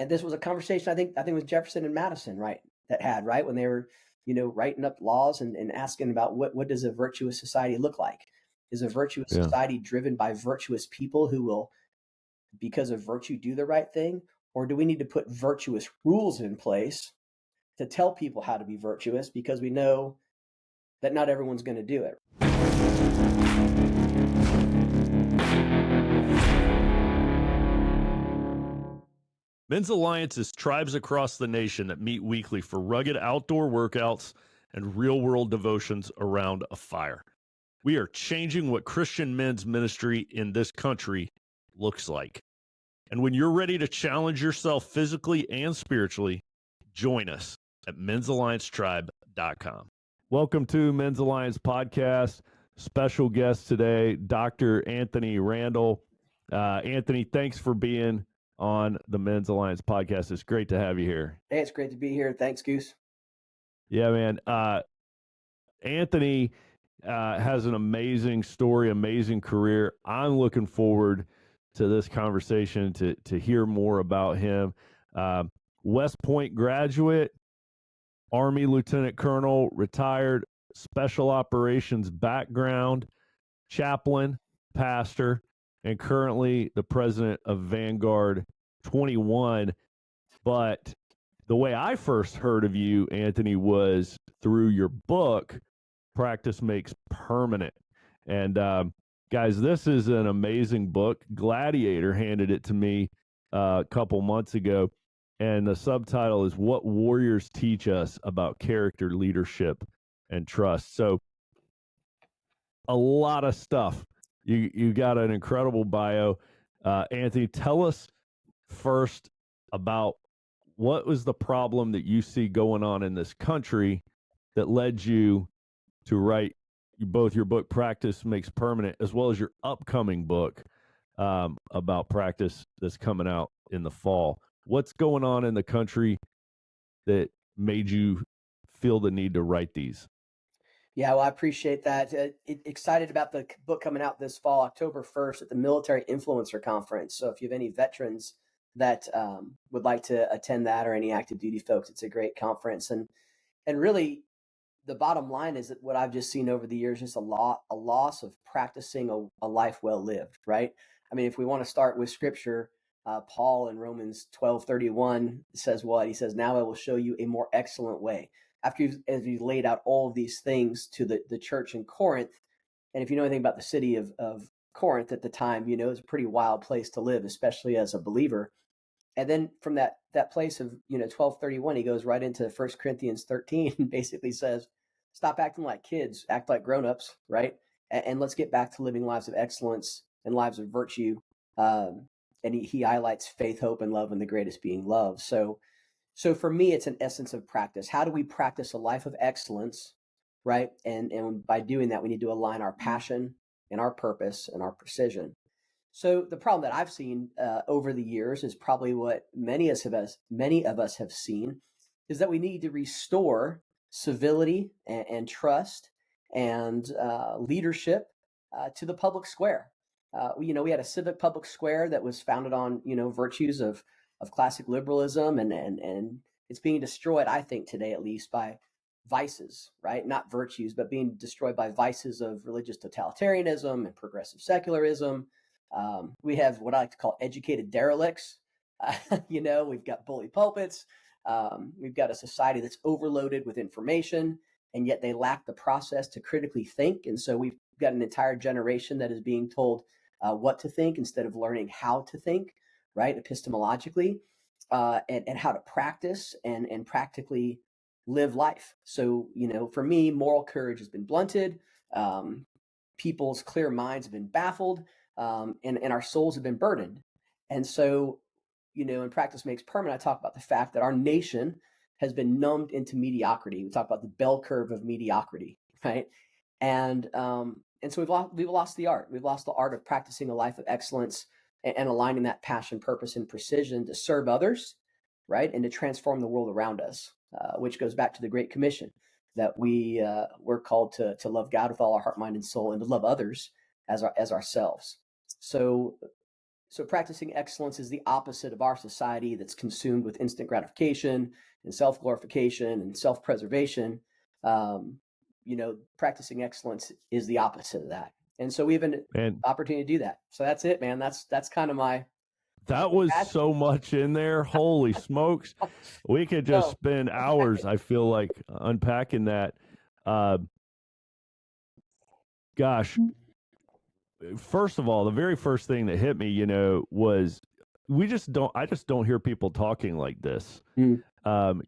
And this was a conversation, I think it was Jefferson and Madison, right, that had, right, when they were, writing up laws and asking about what does a virtuous society look like? Is a virtuous Yeah. society driven by virtuous people who will, because of virtue, do the right thing? Or do we need to put virtuous rules in place to tell people how to be virtuous, because we know that not everyone's going to do it? Men's Alliance is tribes across the nation that meet weekly for rugged outdoor workouts and real-world devotions around a fire. We are changing what Christian men's ministry in this country looks like. And when you're ready to challenge yourself physically and spiritually, join us at men'salliancetribe.com. Welcome to Men's Alliance Podcast. Special guest today, Dr. Anthony Randall. Anthony, thanks for being on the Men's Alliance Podcast. It's great to have you here. Hey, it's great to be here. Thanks, Goose. Yeah, man. Anthony has an amazing story, amazing career. I'm looking forward to this conversation to hear more about him. West Point graduate, Army Lieutenant Colonel, retired, special operations background, chaplain, pastor, and currently the president of Vanguard 21. But the way I first heard of you, Anthony, was through your book, Practice Makes Permanent. And guys, this is an amazing book. Gladiator handed it to me a couple months ago. And the subtitle is What Warriors Teach Us About Character, Leadership, and Trust. So a lot of stuff. You got an incredible bio. Anthony, tell us first about what was the problem that you see going on in this country that led you to write both your book, Practice Makes Permanent, as well as your upcoming book about practice that's coming out in the fall. What's going on in the country that made you feel the need to write these? Yeah, well, I appreciate that. Excited about the book coming out this fall, October 1st, at the Military Influencer Conference. So if you have any veterans that would like to attend that, or any active duty folks, it's a great conference. And really, the bottom line is that what I've just seen over the years is a loss of practicing a life well lived, right? I mean, if we want to start with scripture, Paul in Romans 12:31 says what? He says, "Now I will show you a more excellent way." After as he's laid out all of these things to the church in Corinth. And if you know anything about the city of Corinth at the time, it was a pretty wild place to live, especially as a believer. And then from that place of 12:31, he goes right into 1 Corinthians 13 and basically says, stop acting like kids, act like grown-ups, right? And let's get back to living lives of excellence and lives of virtue. And he highlights faith, hope, and love, and the greatest being love. So for me, it's an essence of practice. How do we practice a life of excellence, right? And by doing that, we need to align our passion and our purpose and our precision. So the problem that I've seen over the years is probably what many of us have seen, is that we need to restore civility and trust and leadership to the public square. We had a civic public square that was founded on virtues of classic liberalism, and it's being destroyed, I think, today at least, by vices, right? Not virtues, but being destroyed by vices of religious totalitarianism and progressive secularism. We have what I like to call educated derelicts. We've got bully pulpits. We've got a society that's overloaded with information, and yet they lack the process to critically think. And so we've got an entire generation that is being told what to think instead of learning how to think, right, epistemologically, and how to practice and practically live life. So, for me, moral courage has been blunted. People's clear minds have been baffled. And our souls have been burdened. And so, in Practice Makes Permanent, I talk about the fact that our nation has been numbed into mediocrity. We talk about the bell curve of mediocrity, right? And so we've lost the art. We've lost the art of practicing a life of excellence and aligning that passion, purpose, and precision to serve others, right, and to transform the world around us, which goes back to the Great Commission, that we're called to love God with all our heart, mind, and soul, and to love others as ourselves. So So practicing excellence is the opposite of our society that's consumed with instant gratification and self-glorification and self-preservation. Um, practicing excellence is the opposite of that. And so we have an And opportunity to do that. So that's it, man. That's kind of my that was passion. so much in there. Holy smokes. We could just No, spend hours, I feel like, unpacking that. Uh, gosh, first of all, the very first thing that hit me, was I just don't hear people talking like this. Mm,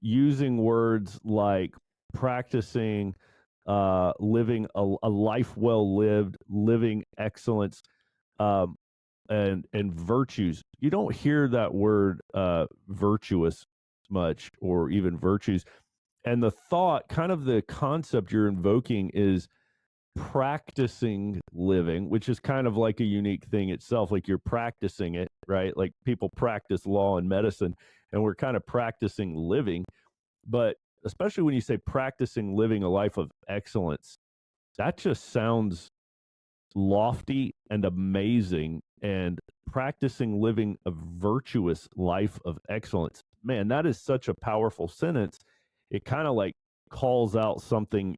Using words like practicing, living a life well lived, living excellence, um, and virtues. You don't hear that word virtuous much, or even virtues. And the thought, kind of the concept you're invoking, is practicing living, which is kind of like a unique thing itself. Like, you're practicing it, right? Like, people practice law and medicine, and we're kind of practicing living. But especially when you say practicing living a life of excellence, that just sounds lofty and amazing. And practicing living a virtuous life of excellence, man, that is such a powerful sentence. It kind of like calls out something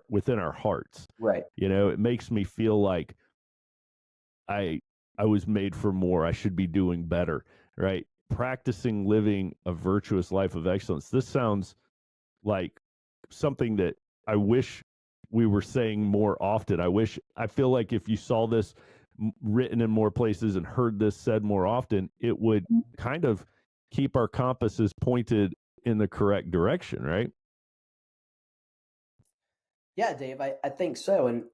within our hearts. right. It makes me feel like I I was made for more. I should be doing better, right? Practicing living a virtuous life of excellence. This sounds like something that I wish we were saying more often. I feel like if you saw this written in more places and heard this said more often, it would kind of keep our compasses pointed in the correct direction, right? Yeah, Dave, I think so. And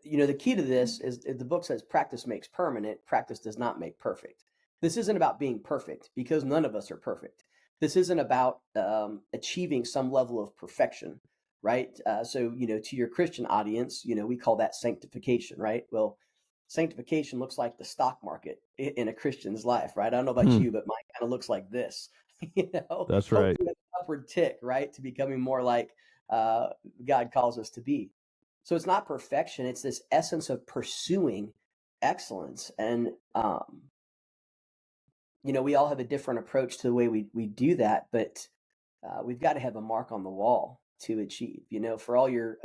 the key to this is the book says practice makes permanent, practice does not make perfect. This isn't about being perfect because none of us are perfect. This isn't about achieving some level of perfection, right? So, to your Christian audience, we call that sanctification, right? Well, sanctification looks like the stock market in a Christian's life, right? I don't know about Hmm, you, but mine kind of looks like this, that's right. hopefully an upward tick, right? To becoming more like uh, God calls us to be. So it's not perfection, it's this essence of pursuing excellence. And, we all have a different approach to the way we do that, but we've got to have a mark on the wall to achieve. For all your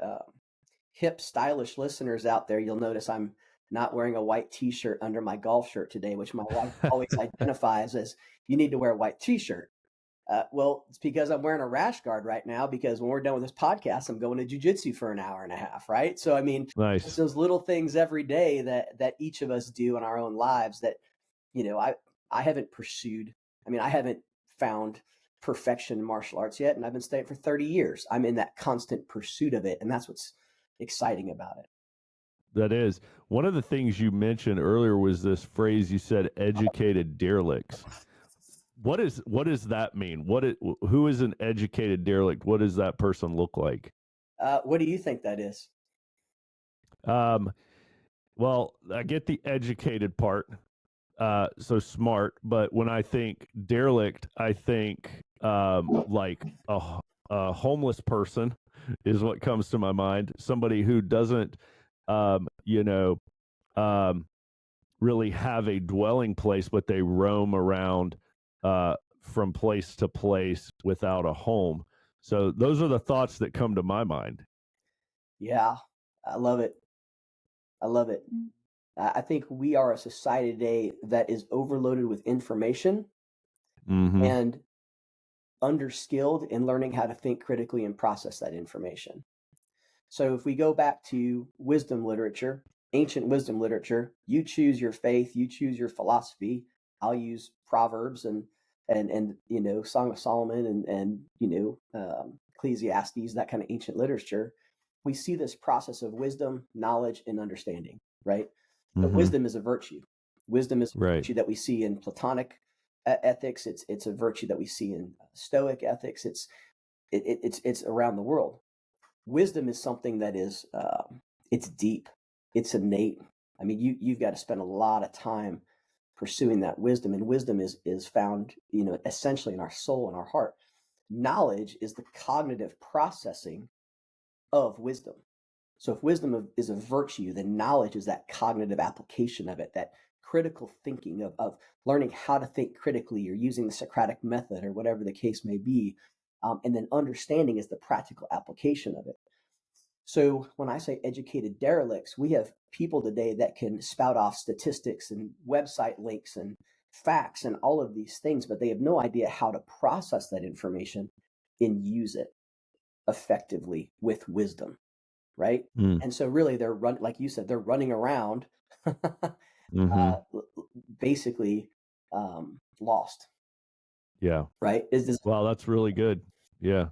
hip, stylish listeners out there, you'll notice I'm not wearing a white t-shirt under my golf shirt today, which my wife always identifies as you need to wear a white t-shirt. Well, it's because I'm wearing a rash guard right now because when we're done with this podcast, I'm going to jujitsu for an hour and a half, right? So, I mean, it's Nice. those little things every day that each of us do in our own lives that, you know, I I haven't pursued. I mean, I haven't found perfection in martial arts yet, and I've been studying for 30 years. I'm in that constant pursuit of it, and that's what's exciting about it. That is. One of the things you mentioned earlier was this phrase you said, educated derelicts. What does that mean? Who is an educated derelict? What does that person look like? What do you think that is? Um, well, I get the educated part, so smart. But when I think derelict, I think like a homeless person is what comes to my mind. Somebody who doesn't, um, you know, um, really have a dwelling place, but they roam around from place to place without a home. So those are the thoughts that come to my mind. Yeah, I love it. I love it. I think we are a society today that is overloaded with information Mm-hmm. and underskilled in learning how to think critically and process that information. So if we go back to wisdom literature, ancient wisdom literature, you choose your faith, you choose your philosophy. I'll use Proverbs and Song of Solomon and Ecclesiastes, that kind of ancient literature. We see this process of wisdom, knowledge, and understanding, right? But Mm-hmm. wisdom is a virtue. Wisdom is a Right. virtue that we see in Platonic ethics. It's a virtue that we see in Stoic ethics. It's around the world. Wisdom is something that is it's deep, it's innate. I mean, you've got to spend a lot of time pursuing that wisdom, and wisdom is found, essentially in our soul and our heart. Knowledge is the cognitive processing of wisdom. So if wisdom is a virtue, then knowledge is that cognitive application of it, that critical thinking, of learning how to think critically, or using the Socratic method, or whatever the case may be. And then understanding is the practical application of it. So when I say educated derelicts, we have people today that can spout off statistics and website links and facts and all of these things, but they have no idea how to process that information and use it effectively with wisdom, right? Mm. And so really like you said, they're running around Hmm. basically lost, Yeah. right? Is this Wow, that's really good. Yeah.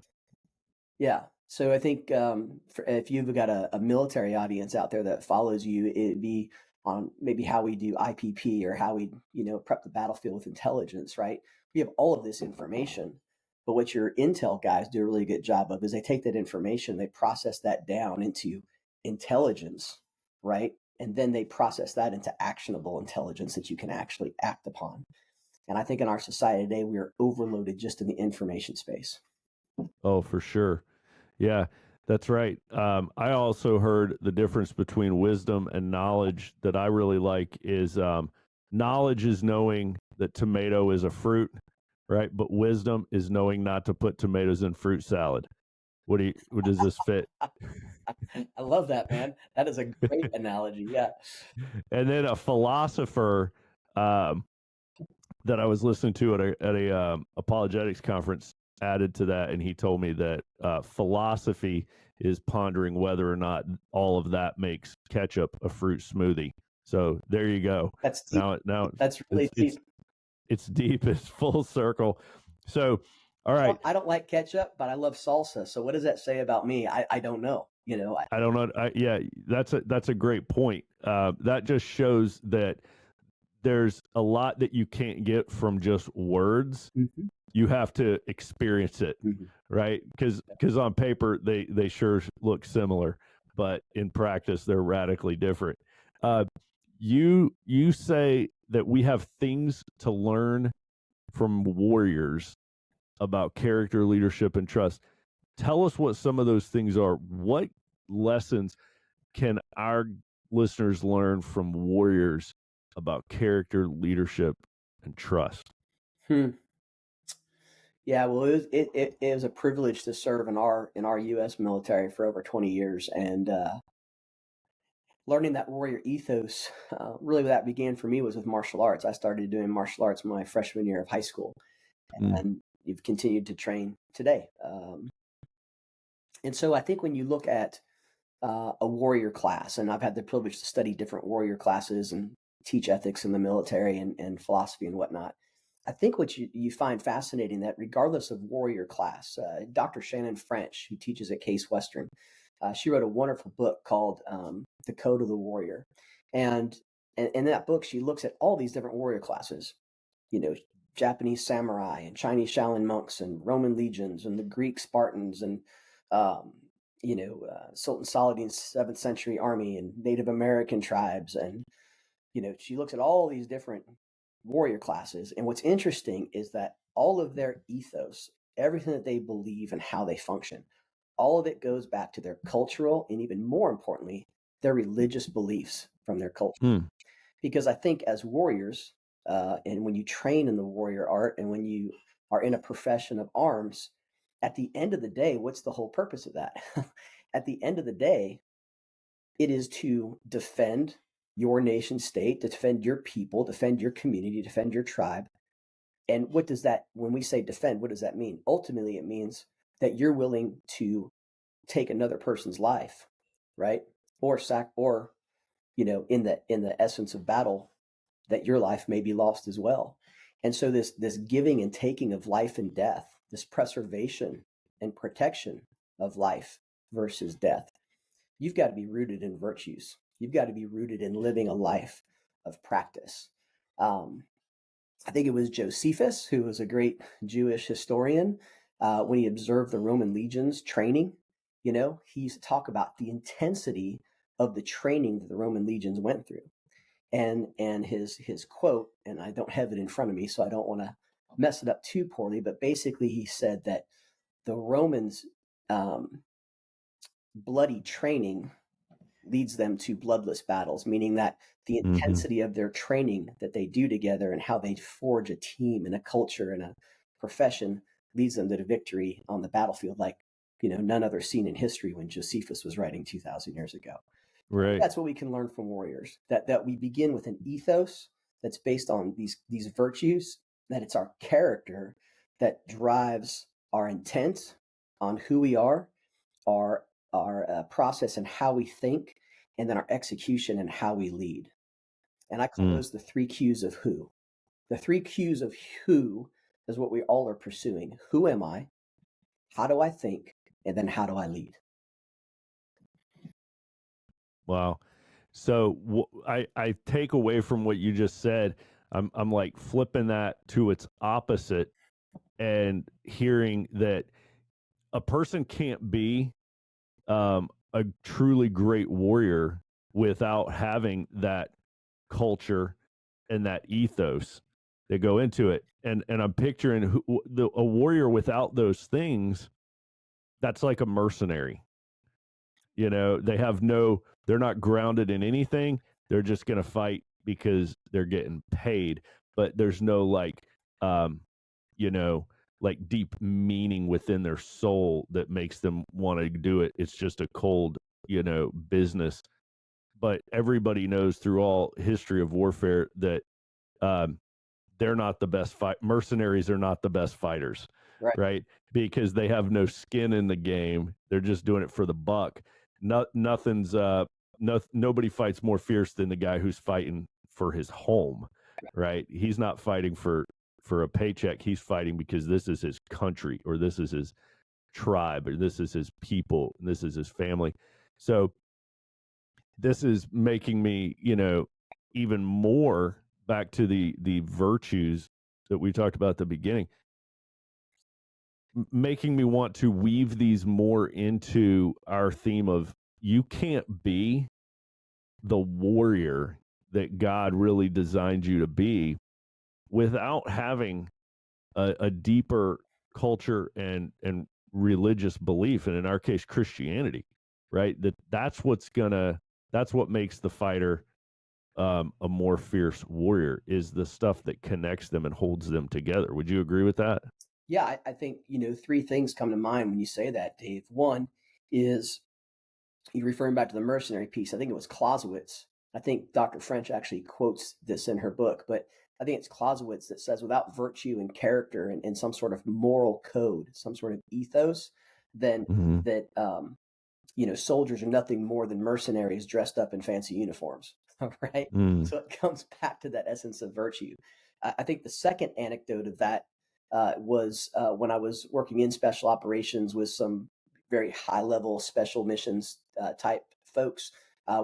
Yeah. So I think if you've got a military audience out there that follows you, it'd be on maybe how we do IPP, or how we, prep the battlefield with intelligence, right? We have all of this information, but what your intel guys do a really good job of is they take that information, they process that down into intelligence, right? And then they process that into actionable intelligence that you can actually act upon. And I think in our society today, we are overloaded just in the information space. Oh, for sure. Yeah, that's right. I also heard the difference between wisdom and knowledge that I really like is knowledge is knowing that tomato is a fruit, right? But wisdom is knowing not to put tomatoes in fruit salad. What does this fit? I love that, man. That is a great analogy. Yeah. And then a philosopher um, that I was listening to at a apologetics conference added to that, and he told me that philosophy is pondering whether or not all of that makes ketchup a fruit smoothie. So there you go. That's deep. Now That's really deep. it's deep. It's full circle. So all right, I don't like ketchup, but I love salsa. So what does that say about me? I don't know. I don't know. Yeah, that's a great point. That just shows that there's a lot that you can't get from just words. Mhm, You have to experience it, mhm. right? Because on paper they sure look similar, but in practice they're radically different. Uh, you say that we have things to learn from warriors about character, leadership, and trust. Tell us what some of those things are. What lessons can our listeners learn from warriors about character, leadership, and trust? Hmm. Yeah, well, it was a privilege to serve in our U.S. military for over 20 years, and learning that warrior ethos. Really, what that began for me was with martial arts. I started doing martial arts my freshman year of high school, Mm, and you've continued to train today. And so I think when you look at a warrior class, and I've had the privilege to study different warrior classes and teach ethics in the military, and philosophy and whatnot. I think what you find fascinating, that regardless of warrior class, Dr. Shannon French, who teaches at Case Western, she wrote a wonderful book called The Code of the Warrior. And, and in that book, she looks at all these different warrior classes, you know, Japanese samurai and Chinese Shaolin monks and Roman legions and the Greek Spartans and um, Sultan Saladin's 7th century army and Native American tribes. And, she looks at all these different warrior classes. And what's interesting is that all of their ethos, everything that they believe and how they function, all of it goes back to their cultural, and even more importantly, their religious beliefs from their culture. mm, Because I think as warriors, and when you train in the warrior art, and when you are in a profession of arms, at the end of the day, what's the whole purpose of that? At the end of the day, it is to defend your nation state, to defend your people, defend your community, defend your tribe. And what does that, when we say defend, what does that mean? Ultimately, it means that you're willing to take another person's life, right? Or in the essence of battle, that your life may be lost as well. And so this giving and taking of life and death, this preservation and protection of life versus death, you've got to be rooted in virtues. You've got to be rooted in living a life of practice. Um, I think it was Josephus, who was a great Jewish historian, when he observed the Roman legions training. He used to talk about the intensity of the training that the Roman legions went through. And his quote, and I don't have it in front of me, so I don't want to mess it up too poorly, but basically he said that the Romans' bloody training leads them to bloodless battles, meaning that the Mm-hmm. intensity of their training that they do together and how they forge a team and a culture and a profession leads them to the victory on the battlefield, like none other seen in history when Josephus was writing 2,000 years ago. I think Right. that's what we can learn from warriors. That we begin with an ethos that's based on these virtues. That it's our character that drives our intent on who we are, our process and how we think, and then our execution and how we lead. And I call Mm. those the three Q's of who. The three Q's of who is what we all are pursuing. Who am I? How do I think? And then how do I lead? Wow. So I take away from what you just said. I'm like flipping that to its opposite and hearing that a person can't be a truly great warrior without having that culture and that ethos that go into it. And I'm picturing a warrior without those things. That's like a mercenary. They're not grounded in anything. They're just going to fight because they're getting paid. But there's no um, you know, like deep meaning within their soul that makes them want to do it. It's just a cold, business. But everybody knows through all history of warfare that um, they're not the best fight. Mercenaries are not the best fighters, Right. right? Because they have no skin in the game. They're just doing it for the buck. Nobody fights more fierce than the guy who's fighting for his home, right? He's not fighting for a paycheck. He's fighting because this is his country, or this is his tribe, or this is his people, and this is his family. So this is making me, even more back to the virtues that we talked about at the beginning, making me want to weave these more into our theme of you can't be the warrior that God really designed you to be without having a deeper culture and religious belief, and in our case Christianity, right? That's what makes the fighter a more fierce warrior, is the stuff that connects them and holds them together. Would you agree with that? Yeah, I think, three things come to mind when you say that, Dave. One is you're referring back to the mercenary piece. I think it was Clausewitz. I think Dr. French actually quotes this in her book, but I think it's Clausewitz that says without virtue and character and some sort of moral code, some sort of ethos, then Mm-hmm. that soldiers are nothing more than mercenaries dressed up in fancy uniforms, right? Mm. So it comes back to that essence of virtue. I think the second anecdote of that was when I was working in special operations with some very high level special missions type folks.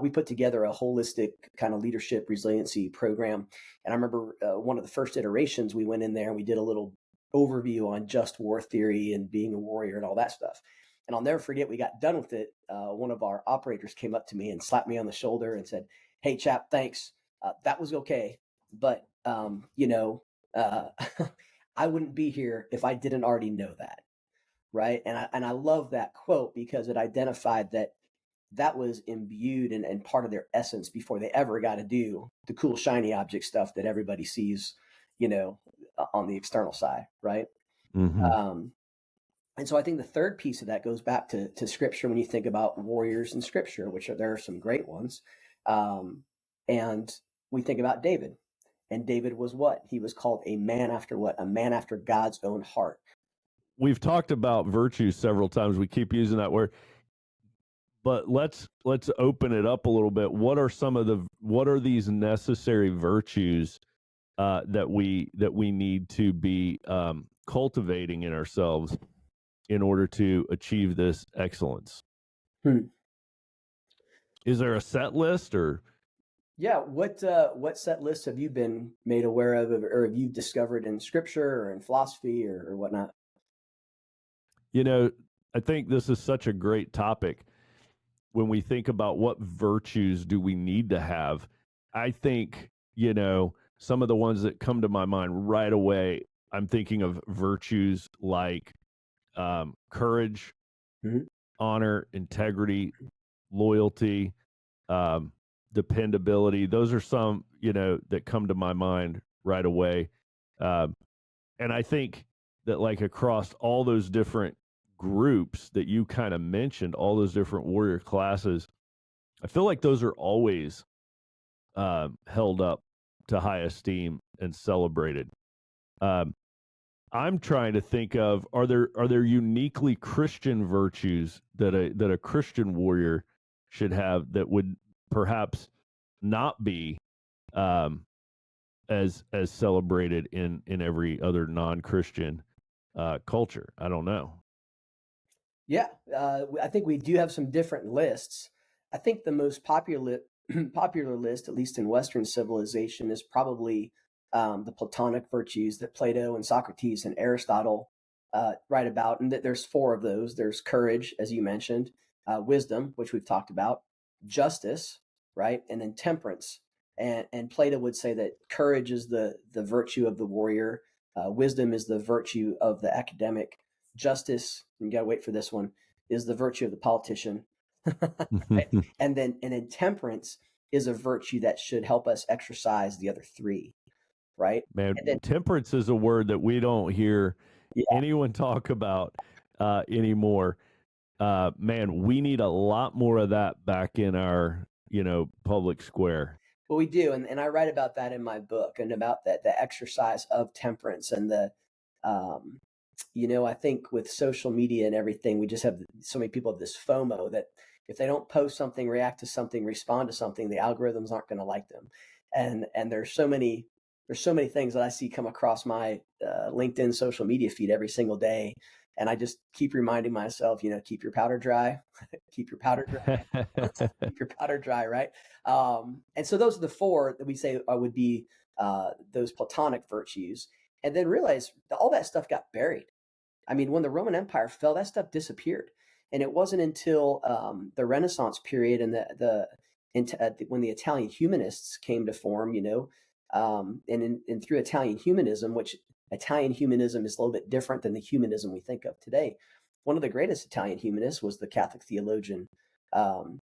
We put together a holistic kind of leadership resiliency program. And I remember one of the first iterations, we went in there and we did a little overview on just war theory and being a warrior and all that stuff. And I'll never forget, we got done with it. One of our operators came up to me and slapped me on the shoulder and said, "Hey, chap, thanks. That was okay. But, I wouldn't be here if I didn't already know that." Right. And I love that quote because it identified that was imbued and part of their essence before they ever got to do the cool, shiny object stuff that everybody sees, you know, on the external side. Right. Mm-hmm. Um, and so I think the third piece of that goes back to scripture when you think about warriors in scripture, there are some great ones. And we think about David. And David was what? He was called a man after what? A man after God's own heart. We've talked about virtue several times. We keep using that word, but let's open it up a little bit. What are these necessary virtues that we need to be cultivating in ourselves in order to achieve this excellence? Hmm. Is there a set list, or Yeah, what set lists have you been made aware of, or have you discovered in scripture or in philosophy or whatnot? you know, I think this is such a great topic when we think about what virtues do we need to have. I think, some of the ones that come to my mind right away, I'm thinking of virtues like courage, Mhm. honor, integrity, loyalty. dependability. Those are some, that come to my mind right away. Um, and I think that, like, across all those different groups that you kind of mentioned, all those different warrior classes, I feel like those are always held up to high esteem and celebrated. Um, I'm trying to think of, are there uniquely Christian virtues that a Christian warrior should have that would perhaps not be um, as celebrated in every other non-Christian culture? I don't know. Yeah, I think we do have some different lists. I think the most popular list, at least in Western civilization, is probably the Platonic virtues that Plato and Socrates and Aristotle write about, and that there's four of those. There's courage, as you mentioned, wisdom, which we've talked about, justice, right, and then temperance. And Plato would say that courage is the virtue of the warrior, wisdom is the virtue of the academic, justice, you gotta wait for this one, is the virtue of the politician. Right? And then temperance is a virtue that should help us exercise the other three, right? Man, And then temperance is a word that we don't hear yeah, anyone talk about anymore. Man, we need a lot more of that back in our, public square. well, we do, and I write about that in my book and about that the exercise of temperance and the um I think with social media and everything, we just have so many people have this FOMO that if they don't post something, react to something, respond to something, the algorithms aren't going to like them. And there's so many things that I see come across my LinkedIn social media feed every single day, and I just keep reminding myself, keep your powder dry, keep your powder dry, keep your powder dry, right? And so those are the four that we say would be those Platonic virtues, and then realize that all that stuff got buried. I mean, when the Roman Empire fell, that stuff disappeared, and it wasn't until the Renaissance period and when the Italian humanists came to form, and through Italian humanism, which Italian humanism is a little bit different than the humanism we think of today. One of the greatest Italian humanists was the Catholic theologian, um,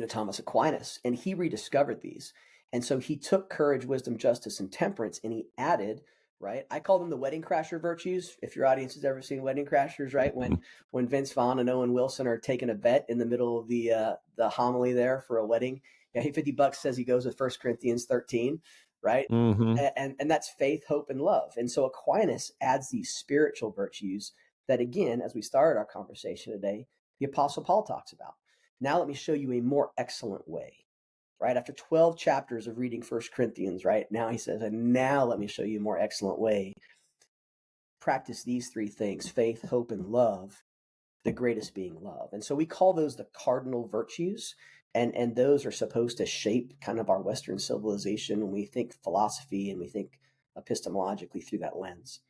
Thomas Aquinas, and he rediscovered these. And so he took courage, wisdom, justice, and temperance, and he added, right? I call them the wedding crasher virtues. If your audience has ever seen Wedding Crashers, right? When Vince Vaughn and Owen Wilson are taking a bet in the middle of the homily there for a wedding, yeah, hey, $50 says he goes with 1 Corinthians 13, right? Mm-hmm. And that's faith, hope, and love. And so Aquinas adds these spiritual virtues that, again, as we started our conversation today, the Apostle Paul talks about. Now let me show you a more excellent way, right? After 12 chapters of reading 1 Corinthians, right? Now he says, and now let me show you a more excellent way. Practice these three things: faith, hope, and love, the greatest being love. And so we call those the cardinal virtues. And those are supposed to shape kind of our Western civilization when we think philosophy and we think epistemologically through that lens.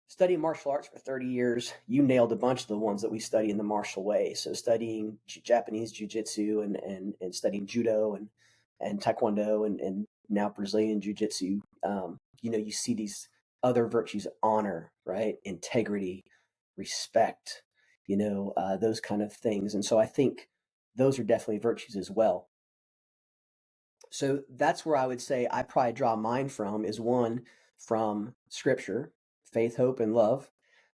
Studying martial arts for 30 years, you nailed a bunch of the ones that we study in the martial way. So studying Japanese jiu-jitsu and studying judo and taekwondo and now Brazilian jiu-jitsu, you see these other virtues: honor, right? Integrity, respect, those kind of things. And so I think those are definitely virtues as well. So that's where I would say I probably draw mine from, is one, from scripture, faith, hope, and love,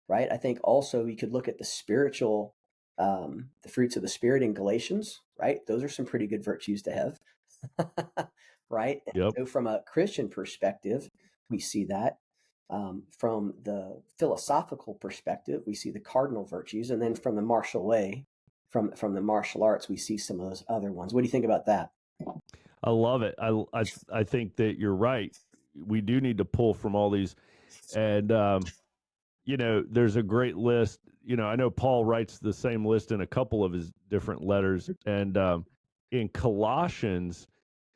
right? I think also you could look at the spiritual, the fruits of the spirit in Galatians, right? Those are some pretty good virtues to have, right? And Yep. so from a Christian perspective, we see that. From the philosophical perspective, we see the cardinal virtues, and then from the martial way, from the martial arts, we see some of those other ones. What do you think about that? I love it. I think that you're right. We do need to pull from all these, and there's a great list. I know Paul writes the same list in a couple of his different letters, and in Colossians,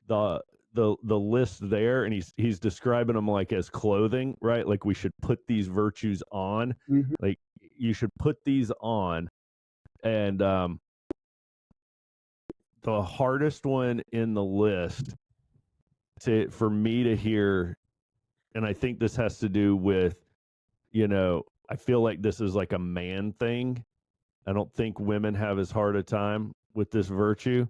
the list there, and he's describing them like as clothing, right? Like we should put these virtues on, Mhm. like you should put these on, and the hardest one in the list for me to hear, and I think this has to do with, I feel like this is like a man thing. I don't think women have as hard a time with this virtue.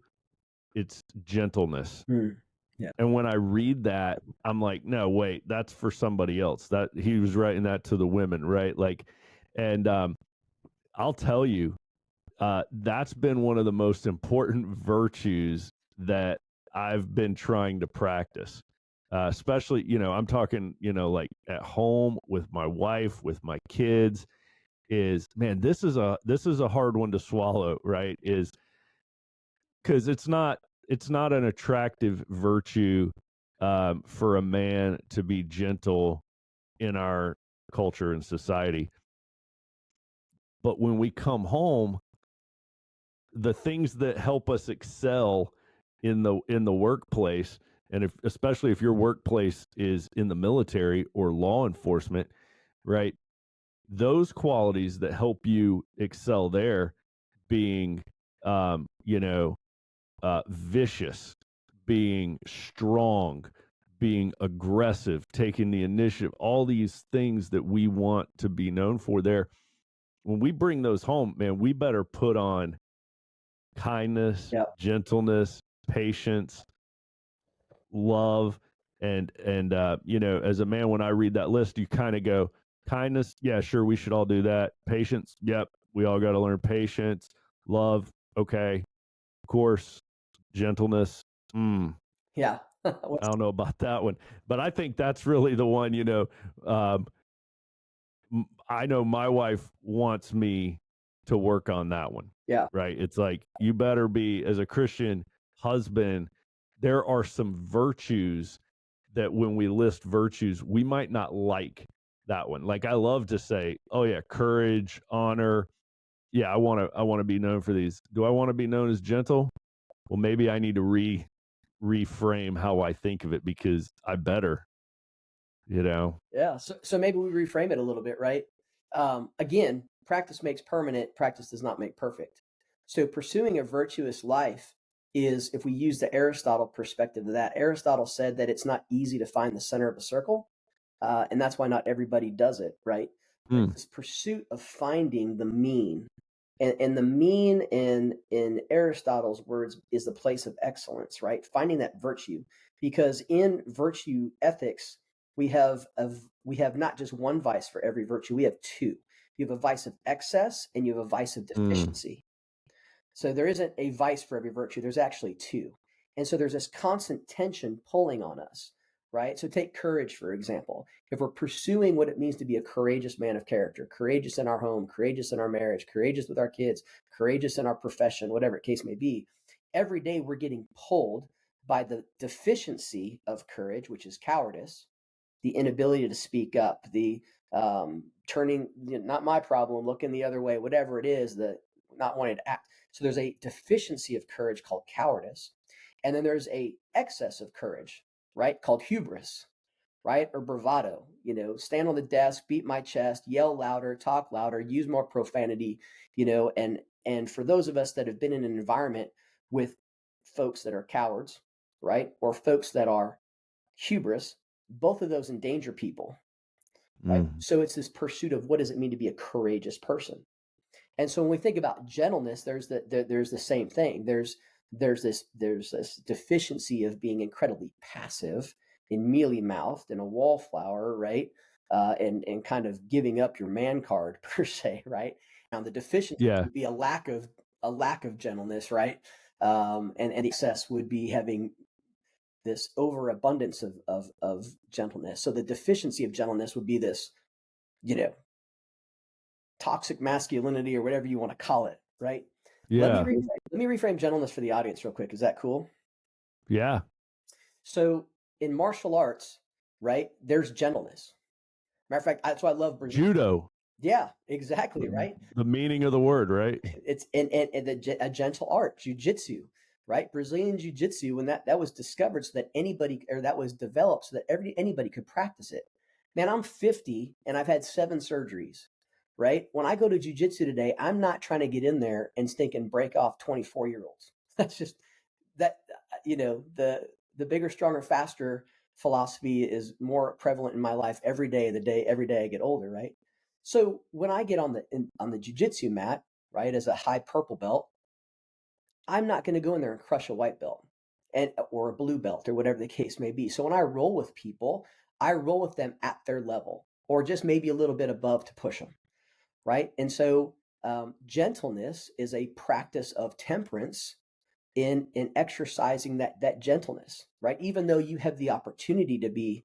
it's gentleness. Mm. Yeah. And when I read that, I'm like, no, wait, that's for somebody else. That he was writing that to the women, right? Like, and I'll tell you, that's been one of the most important virtues that I've been trying to practice. Especially, I'm talking, like at home with my wife, with my kids. Is man, this is a hard one to swallow, right? Is because it's not an attractive virtue for a man to be gentle in our culture and society. But when we come home, the things that help us excel in the workplace, and especially if your workplace is in the military or law enforcement, right? Those qualities that help you excel there, being um, you know vicious, being strong, being aggressive, taking the initiative, all these things that we want to be known for there. When we bring those home, man, we better put on kindness, Yeah. gentleness, patience, love, and as a man, when I read that list, you kind of go, kindness, yeah, sure, we should all do that. Patience, yep, we all got to learn patience. Love, okay, of course. Gentleness, Yeah. I don't know about that one, but I think that's really the one. Um, I know my wife wants me to work on that one. Yeah. Right? It's like you better be, as a Christian husband. There are some virtues that when we list virtues, we might not like that one. Like I love to say, "Oh yeah, courage, honor." Yeah, I want to be known for these. Do I want to be known as gentle? Well, maybe I need to reframe how I think of it because I better, you know. Yeah. So maybe we reframe it a little bit, right? Again, practice makes permanent, practice does not make perfect. So pursuing a virtuous life is, if we use the Aristotle perspective of that, Aristotle said that it's not easy to find the center of a circle. And that's why not everybody does it, right? But Mm, it's this pursuit of finding the mean. And the mean in Aristotle's words is the place of excellence, right? Finding that virtue. Because in virtue ethics, we have not just one vice for every virtue, we have two. You have a vice of excess and you have a vice of mm, deficiency. So there isn't a vice for every virtue, there's actually two. And so there's this constant tension pulling on us, right? So take courage, for example. If we're pursuing what it means to be a courageous man of character, courageous in our home, courageous in our marriage, courageous with our kids, courageous in our profession, whatever case may be, every day we're getting pulled by the deficiency of courage, which is cowardice, the inability to speak up, the turning, not my problem, looking the other way, whatever it is, the not wanting to act. So there's a deficiency of courage called cowardice. And then there's a excess of courage, right? Called hubris, right? Or bravado, stand on the desk, beat my chest, yell louder, talk louder, use more profanity, and for those of us that have been in an environment with folks that are cowards, right? Or folks that are hubris, both of those endanger people, right? mm. So it's this pursuit of what does it mean to be a courageous person. And so when we think about gentleness, there's the same thing. There's this deficiency of being incredibly passive and mealy mouthed and a wallflower, right? And kind of giving up your man card per se, right? Now the deficiency Yeah, would be a lack of gentleness, right? And the excess would be having this overabundance of gentleness. So the deficiency of gentleness would be this, you know, toxic masculinity or whatever you want to call it, right? yeah, Let me reframe gentleness for the audience real quick. Is that cool? yeah. So in martial arts, right, there's gentleness. Matter of fact, that's why I love Brazil. Judo, Yeah, exactly, right. the meaning of the word, right? It's a gentle art, jujitsu, right? Brazilian jiu-jitsu, when that was discovered so that anybody, or that was developed so that anybody could practice it. Man, I'm 50 and I've had 7 surgeries, right? When I go to jiu-jitsu today, I'm not trying to get in there and stink and break off 24-year-olds. That's just that, the bigger, stronger, faster philosophy is more prevalent in my life every day I get older, right? So when I get on the jiu-jitsu mat, right, as a high purple belt, I'm not going to go in there and crush a white belt or a blue belt or whatever the case may be. So when I roll with people, I roll with them at their level or just maybe a little bit above to push them, right? And so gentleness is a practice of temperance in exercising that gentleness, right? Even though you have the opportunity to be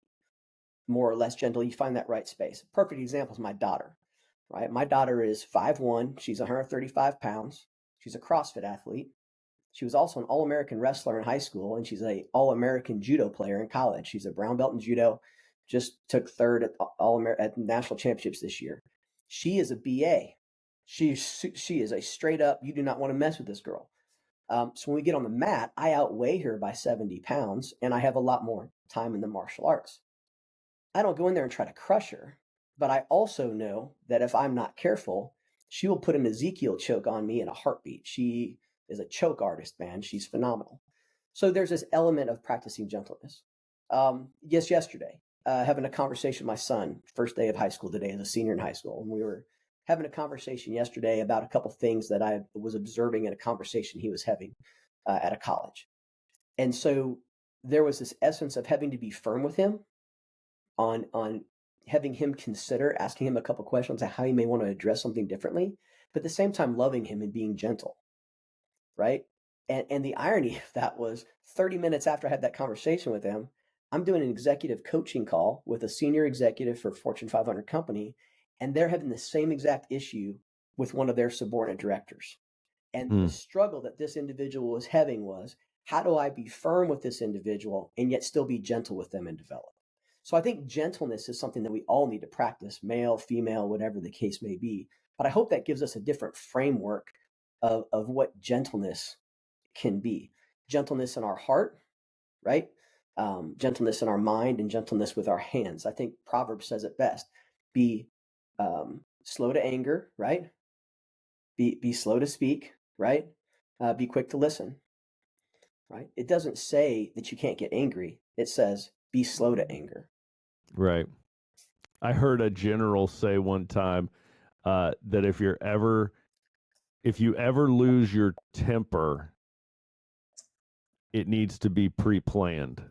more or less gentle, you find that right space. Perfect example is my daughter, right? My daughter is 5'1", she's 135 pounds, she's a CrossFit athlete. She was also an All-American wrestler in high school, and she's a All-American judo player in college. She's a brown belt in judo, just took third at national championships this year. She is a BA. She is a straight up, you do not want to mess with this girl. So when we get on the mat, I outweigh her by 70 pounds, and I have a lot more time in the martial arts. I don't go in there and try to crush her, but I also know that if I'm not careful, she will put an Ezekiel choke on me in a heartbeat. She is a choke artist, man. She's phenomenal. So there's this element of practicing gentleness. Yesterday, having a conversation with my son, first day of high school today as a senior in high school, and we were having a conversation yesterday about a couple things that I was observing in a conversation he was having at a college. And so there was this essence of having to be firm with him on having him consider asking him a couple questions on how he may want to address something differently, but at the same time loving him and being gentle, right? And the irony of that was 30 minutes after I had that conversation with him, I'm doing an executive coaching call with a senior executive for a Fortune 500 company, and they're having the same exact issue with one of their subordinate directors. And the struggle that this individual was having was, how do I be firm with this individual and yet still be gentle with them and develop? So I think gentleness is something that we all need to practice, male, female, whatever the case may be. But I hope that gives us a different framework of what gentleness can be. Gentleness in our heart, right? Gentleness in our mind and gentleness with our hands. I think Proverbs says it best. Be slow to anger, right? Be slow to speak, right? Be quick to listen, right? It doesn't say that you can't get angry. It says be slow to anger. Right. I heard a general say one time that if you ever lose your temper, it needs to be pre-planned.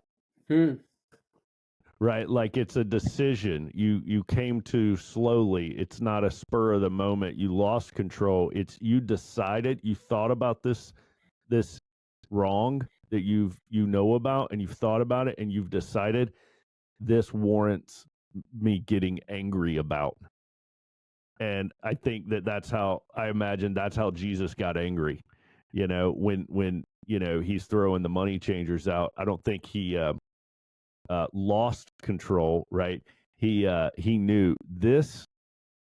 Right? Like it's a decision you came to slowly. It's not a spur of the moment. You lost control. It's you decided, you thought about this wrong that you know about, and you've thought about it, and you've decided this warrants me getting angry about. And I think that's how Jesus got angry. When he's throwing the money changers out, I don't think he lost control, right? He knew this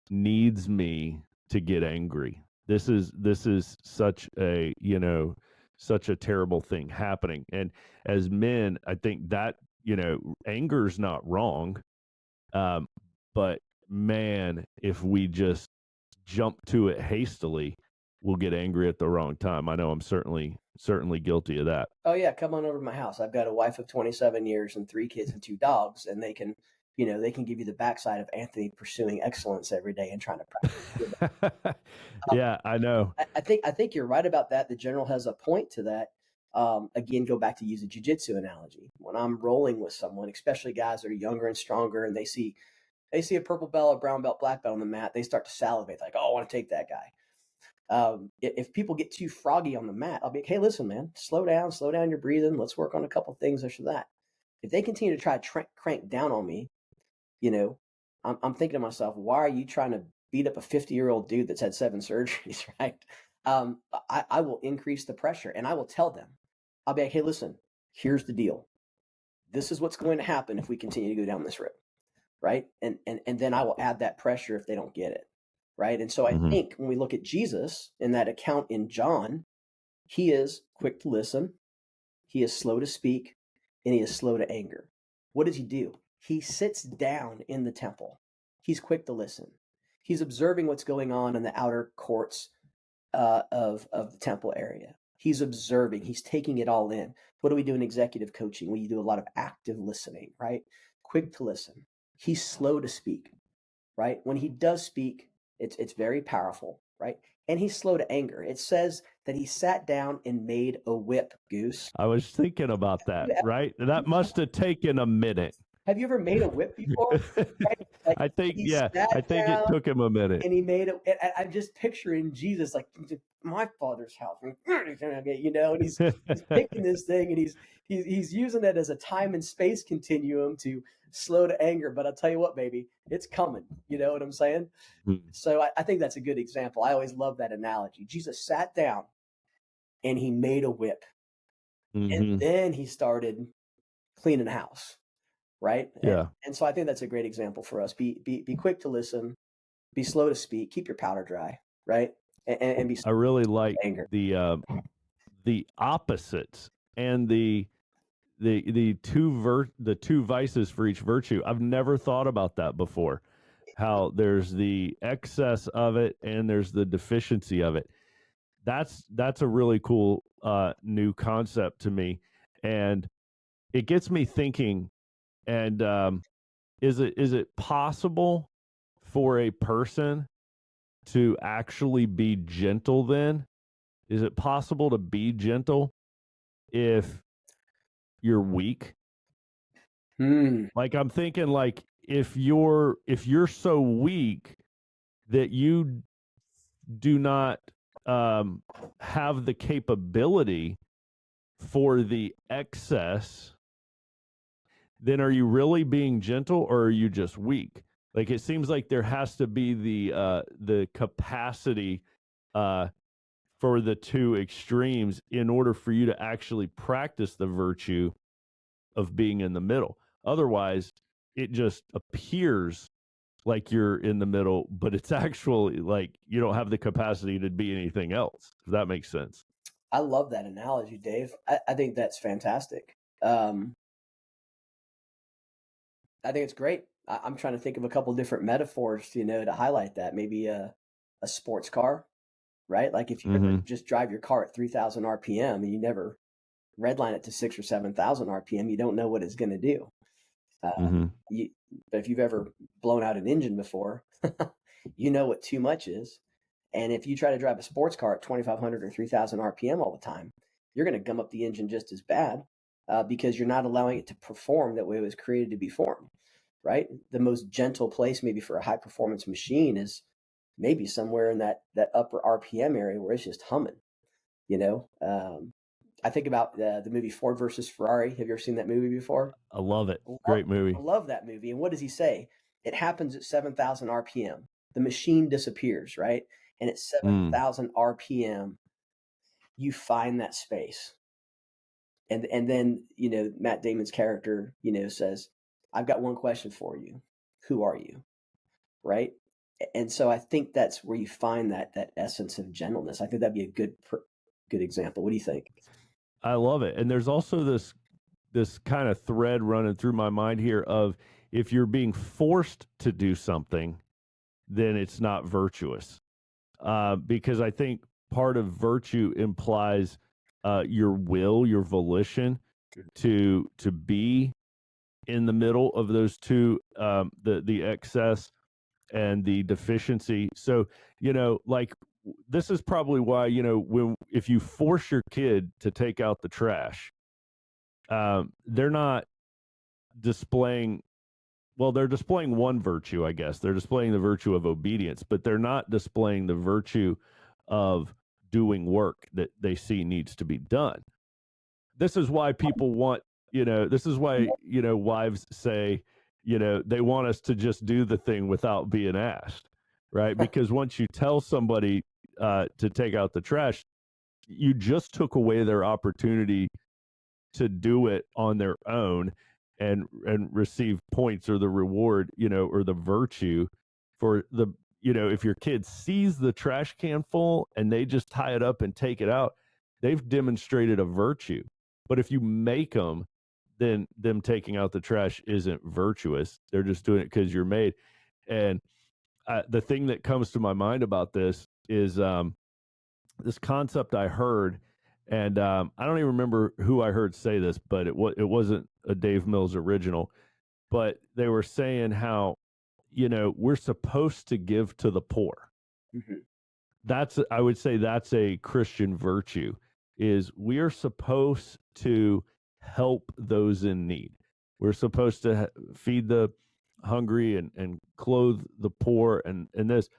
needs me to get angry. This is such a terrible thing happening. And as men, I think that anger's not wrong, but man, if we just jump to it hastily, we'll get angry at the wrong time. I know I'm certainly guilty of that. Oh yeah, come on over to my house. I've got a wife of 27 years and 3 kids and 2 dogs, and they can give you the backside of Anthony pursuing excellence every day and trying to practice. Yeah, I know. I think you're right about that. The general has a point to that. Again, go back to use a jiu-jitsu analogy. When I'm rolling with someone, especially guys that are younger and stronger, and they see a purple belt, a brown belt, black belt on the mat, they start to salivate like, oh, I want to take that guy. If people get too froggy on the mat, I'll be like, hey, listen, man, slow down your breathing. Let's work on a couple things or that. If they continue to try to crank down on me, I'm thinking to myself, why are you trying to beat up a 50-year-old dude that's had 7 surgeries, right? I will increase the pressure, and I will tell them. I'll be like, hey, listen, here's the deal. This is what's going to happen if we continue to go down this road, right? And then I will add that pressure if they don't get it. Right. And so I think when we look at Jesus in that account in John, he is quick to listen, he is slow to speak, and he is slow to anger. What does he do? He sits down in the temple. He's quick to listen. He's observing what's going on in the outer courts of the temple area. He's observing. He's taking it all in. What do we do in executive coaching? We do a lot of active listening, right? Quick to listen. He's slow to speak, right? When he does speak, it's very powerful. right? And he's slow to anger. It says that he sat down and made a whip, Goose. I was thinking about that, You right? That must have taken a minute. Have you ever made a whip before? Right? Like I think, he yeah, sat I think it down took him a minute. and he made it. And I'm just picturing Jesus like my father's house, you know, and he's picking this thing and he's using it as a time and space continuum to slow to anger. But I'll tell you what, baby, it's coming. You know what I'm saying? So I think that's a good example. I always love that analogy. Jesus sat down and he made a whip, and Mm-hmm. then he started cleaning house, right? Yeah. And so I think that's a great example for us. Be quick to listen, be slow to speak, keep your powder dry, right? And be I slow really like to anger. the opposites and the two vices for each virtue. I've never thought about that before. How there's the excess of it and there's the deficiency of it. That's a really cool new concept to me, and it gets me thinking. And is it possible for a person to actually be gentle? Then is it possible to be gentle if you're weak? Hmm. Like I'm thinking, like if you're so weak that you do not have the capability for the excess, then are you really being gentle or are you just weak? Like it seems like there has to be the capacity uh, for the two extremes in order for you to actually practice the virtue of being in the middle. Otherwise, it just appears like you're in the middle, but it's actually like you don't have the capacity to be anything else. If that makes sense. I love that analogy, Dave. I think that's fantastic. I think it's great. I'm trying to think of a couple different metaphors, you know, to highlight that. Maybe a sports car, right? Like if you ever Mm-hmm. just drive your car at 3,000 RPM and you never redline it to 6 or 7,000 RPM, you don't know what it's going to do. Mm-hmm. But if you've ever blown out an engine before, you know what too much is. And if you try to drive a sports car at 2,500 or 3,000 RPM all the time, you're going to gum up the engine just as bad because you're not allowing it to perform that way it was created to be formed, right? The most gentle place maybe for a high performance machine is maybe somewhere in that upper RPM area where it's just humming, you know? I think about the movie Ford versus Ferrari. Have you ever seen that movie before? I love it. Love, Great movie. love that movie. And what does he say? It happens at 7,000 RPM. The machine disappears, right? And at Mm. 7,000 RPM, you find that space. And then, you know, Matt Damon's character, you know, says, I've got one question for you. Who are you? Right? And so I think that's where you find that essence of gentleness. I think that'd be a good example. What do you think? I love it. And there's also this kind of thread running through my mind here of if you're being forced to do something, then it's not virtuous. Because I think part of virtue implies your will, your volition to be in the middle of those two, the excess and the deficiency. So, like this is probably why, when if you force your kid to take out the trash, they're not displaying well, they're displaying one virtue, I guess. They're displaying the virtue of obedience, but they're not displaying the virtue of doing work that they see needs to be done. This is why people want, this is why, wives say, they want us to just do the thing without being asked, right? Because once you tell somebody to take out the trash, you just took away their opportunity to do it on their own and receive points or the reward, or the virtue for the, if your kid sees the trash can full and they just tie it up and take it out, they've demonstrated a virtue. But if you make them, then them taking out the trash isn't virtuous. They're just doing it because you're made. And the thing that comes to my mind about this is this concept I heard, and I don't even remember who I heard say this, but it wasn't a Dave Mills original. But they were saying how, we're supposed to give to the poor. Mhm. I would say that's a Christian virtue, is we are supposed to help those in need. We're supposed to feed the hungry and clothe the poor and this.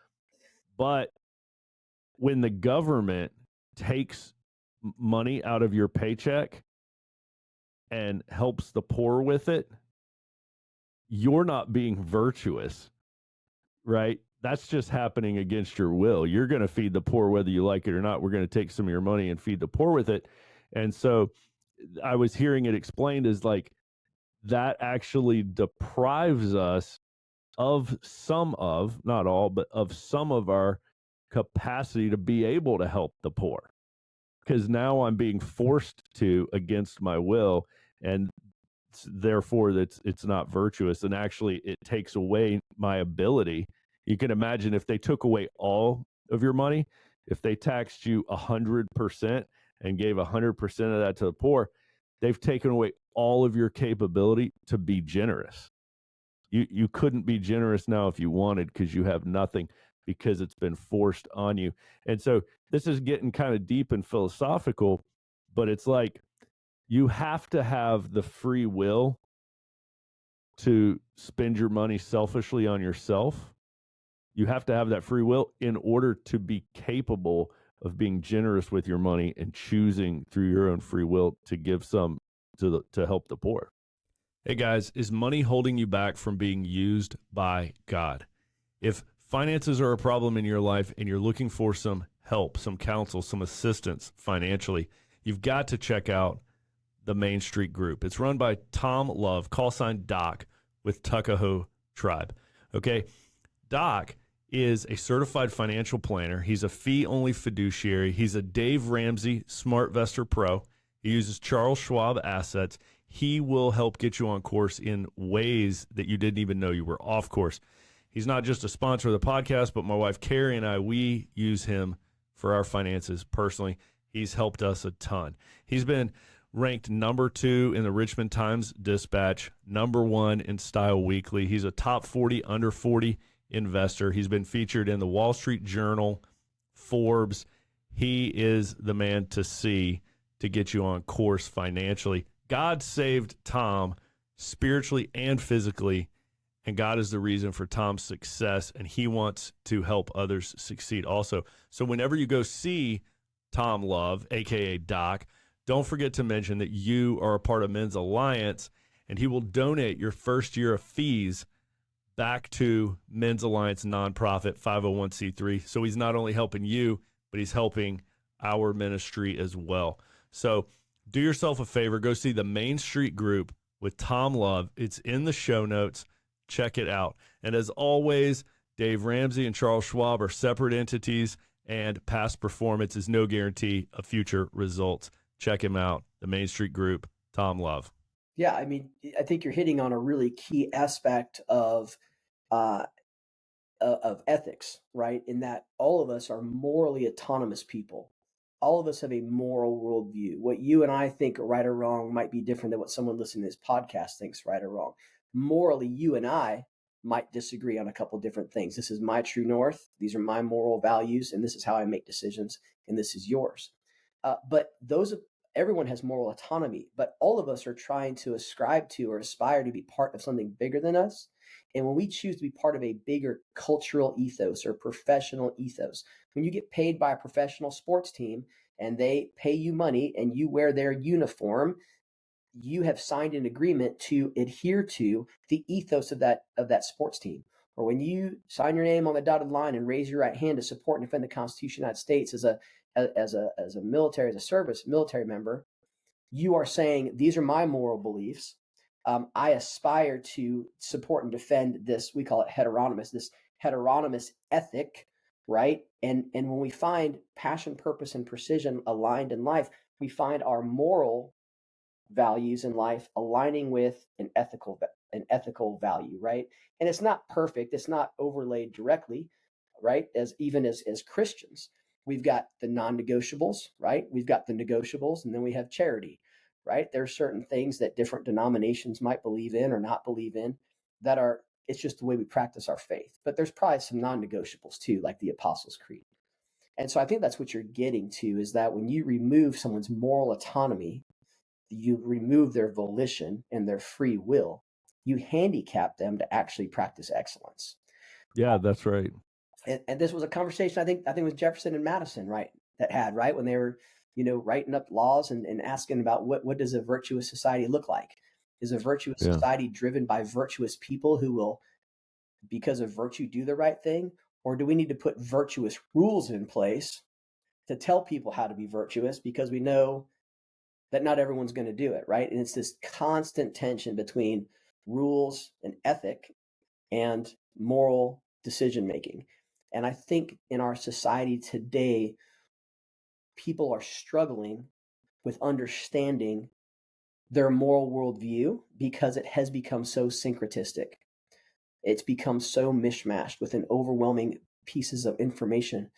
But when the government takes money out of your paycheck and helps the poor with it, you're not being virtuous, right? That's just happening against your will. You're going to feed the poor whether you like it or not. We're going to take some of your money and feed the poor with it. And so I was hearing it explained as like that actually deprives us of not all, but of some of our capacity to be able to help the poor. Because now I'm being forced to against my will, and therefore it's not virtuous, and actually it takes away my ability. You can imagine if they took away all of your money, if they taxed you 100% and gave 100% of that to the poor, they've taken away all of your capability to be generous. You couldn't be generous now if you wanted, because you have nothing, because it's been forced on you. And so this is getting kind of deep and philosophical, but it's like you have to have the free will to spend your money selfishly on yourself. You have to have that free will in order to be capable of being generous with your money and choosing through your own free will to give some to help the poor. Hey guys, is money holding you back from being used by God? If finances are a problem in your life and you're looking for some help, some counsel, some assistance financially, you've got to check out the Main Street Group. It's run by Tom Love, call sign Doc, with Tuckahoe Tribe. Okay, Doc is a certified financial planner. He's a fee-only fiduciary. He's a Dave Ramsey SmartVestor Pro. He uses Charles Schwab assets. He will help get you on course in ways that you didn't even know you were off course. He's not just a sponsor of the podcast, but my wife Carrie and I, we use him for our finances personally. He's helped us a ton. He's been ranked number 2 in the Richmond Times-Dispatch, number 1 in Style Weekly. He's a top 40, under 40 investor. He's been featured in the Wall Street Journal, Forbes. He is the man to see to get you on course financially. God saved Tom spiritually and physically, and God is the reason for Tom's success, and he wants to help others succeed also. So whenever you go see Tom Love, a.k.a. Doc, don't forget to mention that you are a part of Men's Alliance, and he will donate your first year of fees back to Men's Alliance nonprofit 501c3. So he's not only helping you, but he's helping our ministry as well. So do yourself a favor, go see the Main Street Group with Tom Love. It's in the show notes. Check it out. And as always, Dave Ramsey and Charles Schwab are separate entities, and past performance is no guarantee of future results. Check him out, the Main Street Group, Tom Love. Yeah, I mean, I think you're hitting on a really key aspect of ethics, right? In that all of us are morally autonomous people. All of us have a moral worldview. What you and I think right or wrong might be different than what someone listening to this podcast thinks right or wrong. Morally, you and I might disagree on a couple different things. This is my true north. These are my moral values, and this is how I make decisions, and this is yours. But everyone has moral autonomy, but all of us are trying to ascribe to or aspire to be part of something bigger than us. And when we choose to be part of a bigger cultural ethos or professional ethos, when you get paid by a professional sports team and they pay you money and you wear their uniform, you have signed an agreement to adhere to the ethos of that sports team. Or when you sign your name on the dotted line and raise your right hand to support and defend the Constitution of the United States as a military member, you are saying, these are my moral beliefs. I aspire to support and defend this, we call it this heteronomous ethic, right? And when we find passion, purpose, and precision aligned in life, we find our moral values in life aligning with an ethical value, right? And it's not perfect, it's not overlaid directly, right? As Christians, we've got the non-negotiables, right? We've got the negotiables, and then we have charity, right? There are certain things that different denominations might believe in or not believe in it's just the way we practice our faith. But there's probably some non-negotiables too, like the Apostles' Creed. And so I think that's what you're getting to, is that when you remove someone's moral autonomy, you remove their volition and their free will, you handicap them to actually practice excellence. Yeah, that's right. And this was a conversation I think it was Jefferson and Madison, right, that had, right, when they were, writing up laws and asking about what does a virtuous society look like? Is a virtuous Yeah. society driven by virtuous people who will, because of virtue, do the right thing? Or do we need to put virtuous rules in place to tell people how to be virtuous, because we know that not everyone's going to do it, right? And it's this constant tension between rules and ethic and moral decision making. And I think in our society today, people are struggling with understanding their moral worldview because it has become so syncretistic. It's become so mishmashed with an overwhelming pieces of information.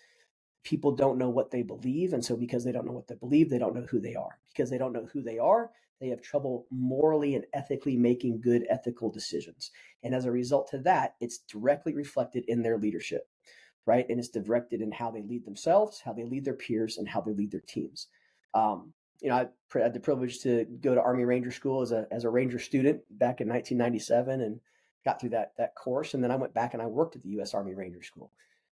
People don't know what they believe. And so because they don't know what they believe, they don't know who they are. Because they don't know who they are, they have trouble morally and ethically making good ethical decisions. And as a result of that, it's directly reflected in their leadership, right? And it's directed in how they lead themselves, how they lead their peers, and how they lead their teams. I had the privilege to go to Army Ranger School as a Ranger student back in 1997, and got through that course. And then I went back and I worked at the U.S. Army Ranger School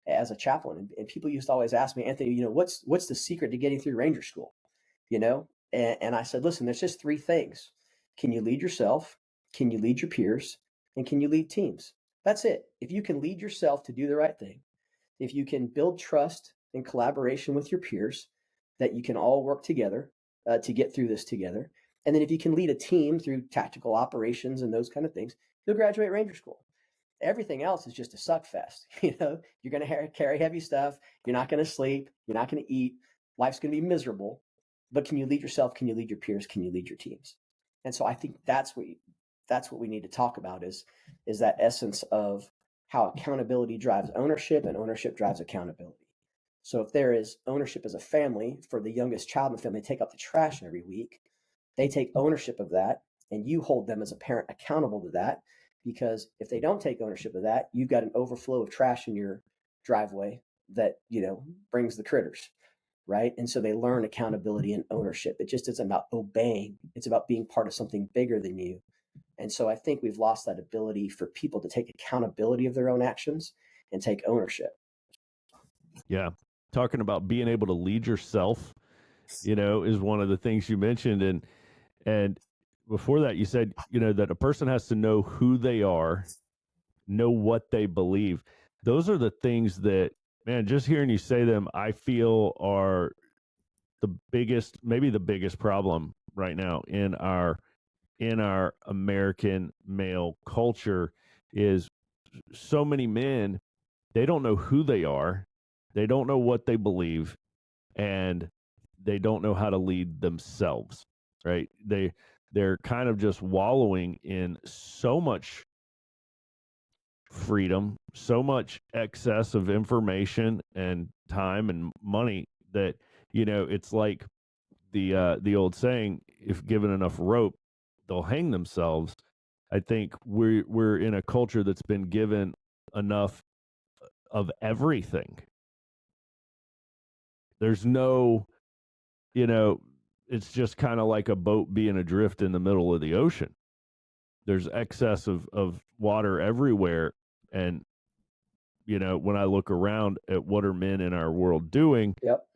as a chaplain. And people used to always ask me, Anthony, what's the secret to getting through Ranger School? And I said, listen, there's just three things. Can you lead yourself? Can you lead your peers? And can you lead teams? That's it. If you can lead yourself to do the right thing, if you can build trust and collaboration with your peers, that you can all work together to get through this together. And then if you can lead a team through tactical operations and those kind of things, you'll graduate Ranger School. Everything else is just a suck fest. You're going to carry heavy stuff. You're not going to sleep. You're not going to eat. Life's going to be miserable. But can you lead yourself? Can you lead your peers? Can you lead your teams? And so I think that's what we need to talk about is that essence of how accountability drives ownership and ownership drives accountability. So if there is ownership as a family for the youngest child in the family, they take out the trash every week. They take ownership of that, and you hold them as a parent accountable to that. Because if they don't take ownership of that, you've got an overflow of trash in your driveway that brings the critters, right? And so they learn accountability and ownership. It just isn't about obeying; it's about being part of something bigger than you. And so I think we've lost that ability for people to take accountability of their own actions and take ownership. Yeah. Talking about being able to lead yourself, is one of the things you mentioned. And before that, you said, that a person has to know who they are, know what they believe. Those are the things that, man, just hearing you say them, I feel are maybe the biggest problem right now in our American male culture is so many men, they don't know who they are, they don't know what they believe, and they don't know how to lead themselves, right? They're kind of just wallowing in so much freedom, so much excess of information and time and money that it's like the old saying, if given enough rope, they'll hang themselves. I think we're in a culture that's been given enough of everything. There's no, it's just kind of like a boat being adrift in the middle of the ocean. There's excess of water everywhere. And, when I look around at what are men in our world doing, Yep.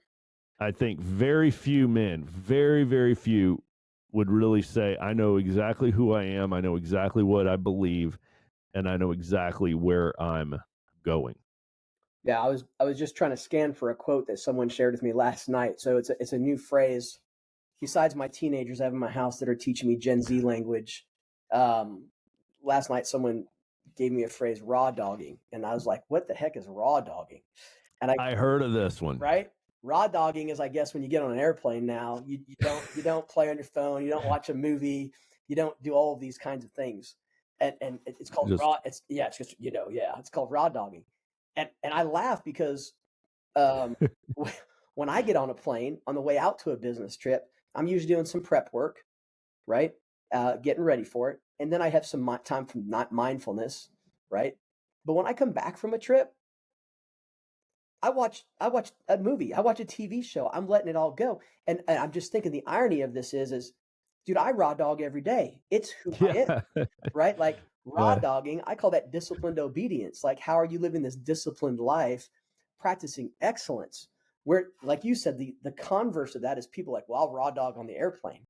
I think very few men, very, very few, would really say, I know exactly who I am, I know exactly what I believe, and I know exactly where I'm going. Yeah, I was just trying to scan for a quote that someone shared with me last night. So it's a new phrase. Besides my teenagers I have in my house that are teaching me Gen Z language, um, last night someone gave me a phrase, raw dogging, and I was like, "What the heck is raw dogging?" And I heard of this one. right, raw dogging is, I guess, when you get on an airplane now, you don't play on your phone, you don't watch a movie, you don't do all of these kinds of things, and it's called Just raw. It's just it's called raw dogging, and I laugh because um, when I get on a plane on the way out to a business trip, I'm usually doing some prep work, right? Getting ready for it. And then I have some time for not mindfulness, right? But when I come back from a trip, I watch a movie, I watch a TV show, I'm letting it all go. And I'm just thinking the irony of this is, dude, I raw dog every day. It's who I am, Yeah. right? Like raw Yeah. dogging, I call that disciplined obedience. Like, how are you living this disciplined life, practicing excellence? Where, like you said, the converse of that is people like, well, I'll raw dog on the airplane.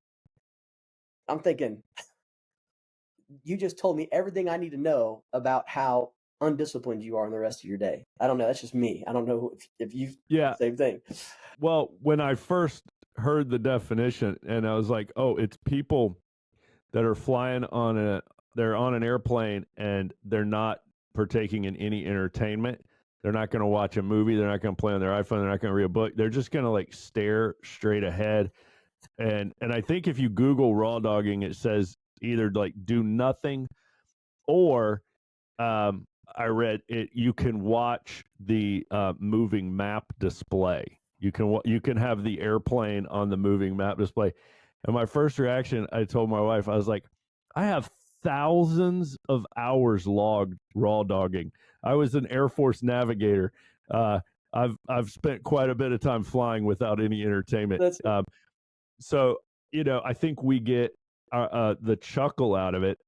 I'm thinking, you just told me everything I need to know about how undisciplined you are in the rest of your day. I don't know. That's just me. I don't know if you Yeah. same thing. Well, when I first heard the definition and I was like, oh, it's people that are they're on an airplane and they're not partaking in any entertainment. They're not going to watch a movie. They're not going to play on their iPhone. They're not going to read a book. They're just going to like stare straight ahead. And I think if you Google raw dogging, it says either like do nothing or I read it. You can watch the moving map display. You can have the airplane on the moving map display. And my first reaction, I told my wife, I was like, I have thousands of hours logged raw dogging. I was an Air Force navigator. I've spent quite a bit of time flying without any entertainment. That's So I think we get the chuckle out of it,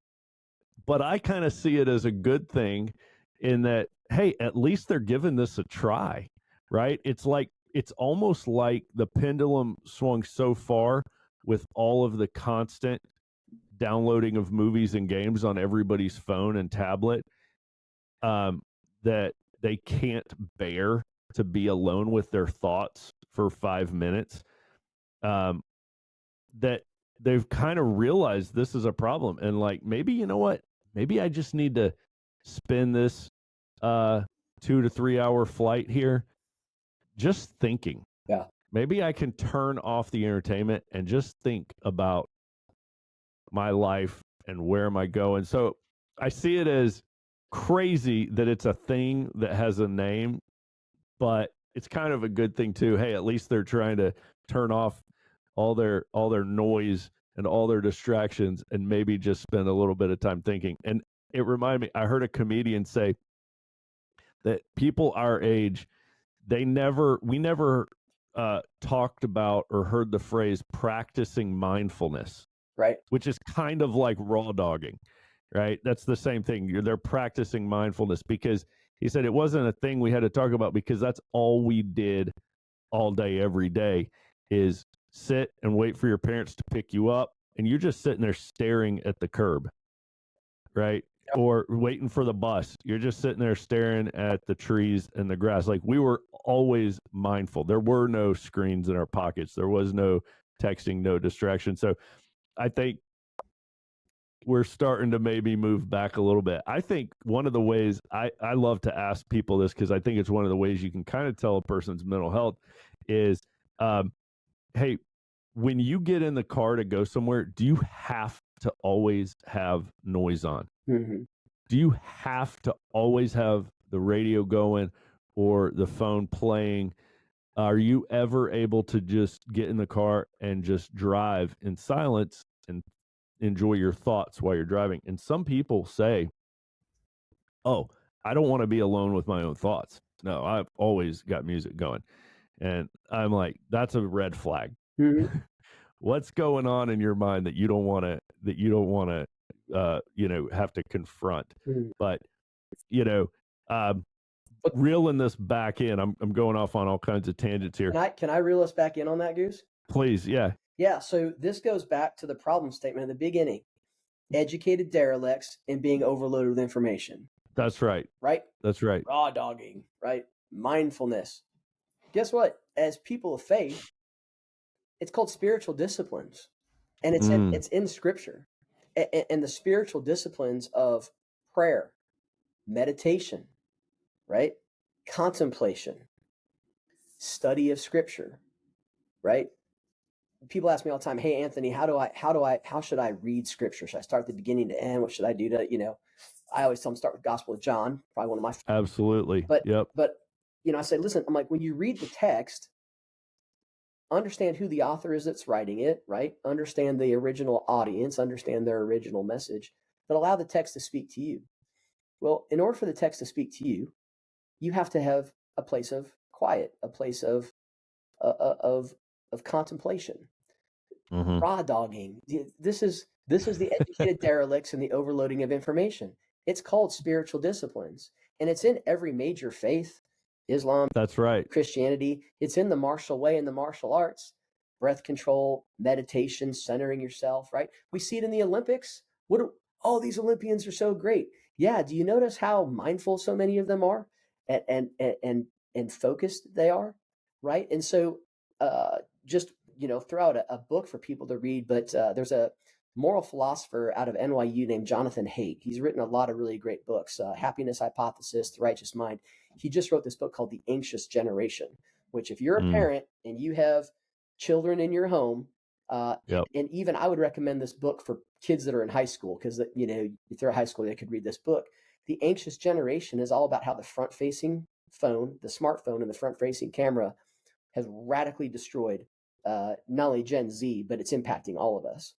but I kind of see it as a good thing in that, hey, at least they're giving this a try, right? It's almost like the pendulum swung so far with all of the constant downloading of movies and games on everybody's phone and tablet, that they can't bear to be alone with their thoughts for 5 minutes. That they've kind of realized this is a problem, and like, maybe, you know what, maybe I just need to spend this 2 to 3 hour flight here just thinking. yeah. Maybe I can turn off the entertainment and just think about my life and where am I going. So I see it as crazy that it's a thing that has a name, but it's kind of a good thing too. Hey, at least they're trying to turn off all their noise and all their distractions and maybe just spend a little bit of time thinking. And it reminded me, I heard a comedian say that people our age, we never talked about or heard the phrase practicing mindfulness, Right. which is kind of like raw dogging, right? That's the same thing. They're practicing mindfulness because he said it wasn't a thing we had to talk about because that's all we did all day, every day, is sit and wait for your parents to pick you up. And you're just sitting there staring at the curb, right? Yep. Or waiting for the bus. You're just sitting there staring at the trees and the grass. Like, we were always mindful. There were no screens in our pockets. There was no texting, no distraction. So I think we're starting to maybe move back a little bit. I think one of the ways I love to ask people this, because I think it's one of the ways you can kind of tell a person's mental health is, hey, when you get in the car to go somewhere, do you have to always have noise on? Mm-hmm. Do you have to always have the radio going or the phone playing? Are you ever able to just get in the car and just drive in silence and enjoy your thoughts while you're driving? And some people say, oh, I don't want to be alone with my own thoughts. No, I've always got music going. And I'm like, that's a red flag. Mm-hmm. What's going on in your mind that you don't want to have to confront? Mm-hmm. But reeling this back in, I'm going off on all kinds of tangents here. Can I reel us back in on that, Goose? Please. Yeah. Yeah. So this goes back to the problem statement in the beginning: educated derelicts and being overloaded with information. That's right. Right. That's right. Raw dogging. Right. Mindfulness. Guess what? As people of faith, it's called spiritual disciplines, and it's in Scripture, and the spiritual disciplines of prayer, meditation, right, contemplation, study of Scripture, right. People ask me all the time, "Hey, Anthony, how should I read Scripture? Should I start at the beginning to end? What should I do to?" I always tell them start with Gospel of John, probably one of my favorites. Absolutely. But yep. But I say, listen, I'm like, when you read the text, understand who the author is that's writing it, right? Understand the original audience, understand their original message, but allow the text to speak to you. Well, in order for the text to speak to you, you have to have a place of quiet, a place of contemplation. Mm-hmm. Raw dogging. This is the educated derelicts and the overloading of information. It's called spiritual disciplines, and it's in every major faith: Islam, That's right. Christianity. It's in the martial way and the martial arts: breath control, meditation, centering yourself. Right? We see it in the Olympics. Oh, these Olympians are so great. Yeah. Do you notice how mindful so many of them are, and focused they are? Right? And so, just throw out a book for people to read. But there's a moral philosopher out of NYU named Jonathan Haidt. He's written a lot of really great books: Happiness Hypothesis, The Righteous Mind. He just wrote this book called The Anxious Generation, which, if you're a Mm. parent and you have children in your home, Yep. and even I would recommend this book for kids that are in high school, because if they're in high school, they could read this book. The Anxious Generation is all about how the front-facing phone, the smartphone, and the front-facing camera has radically destroyed not only Gen Z, but it's impacting all of us.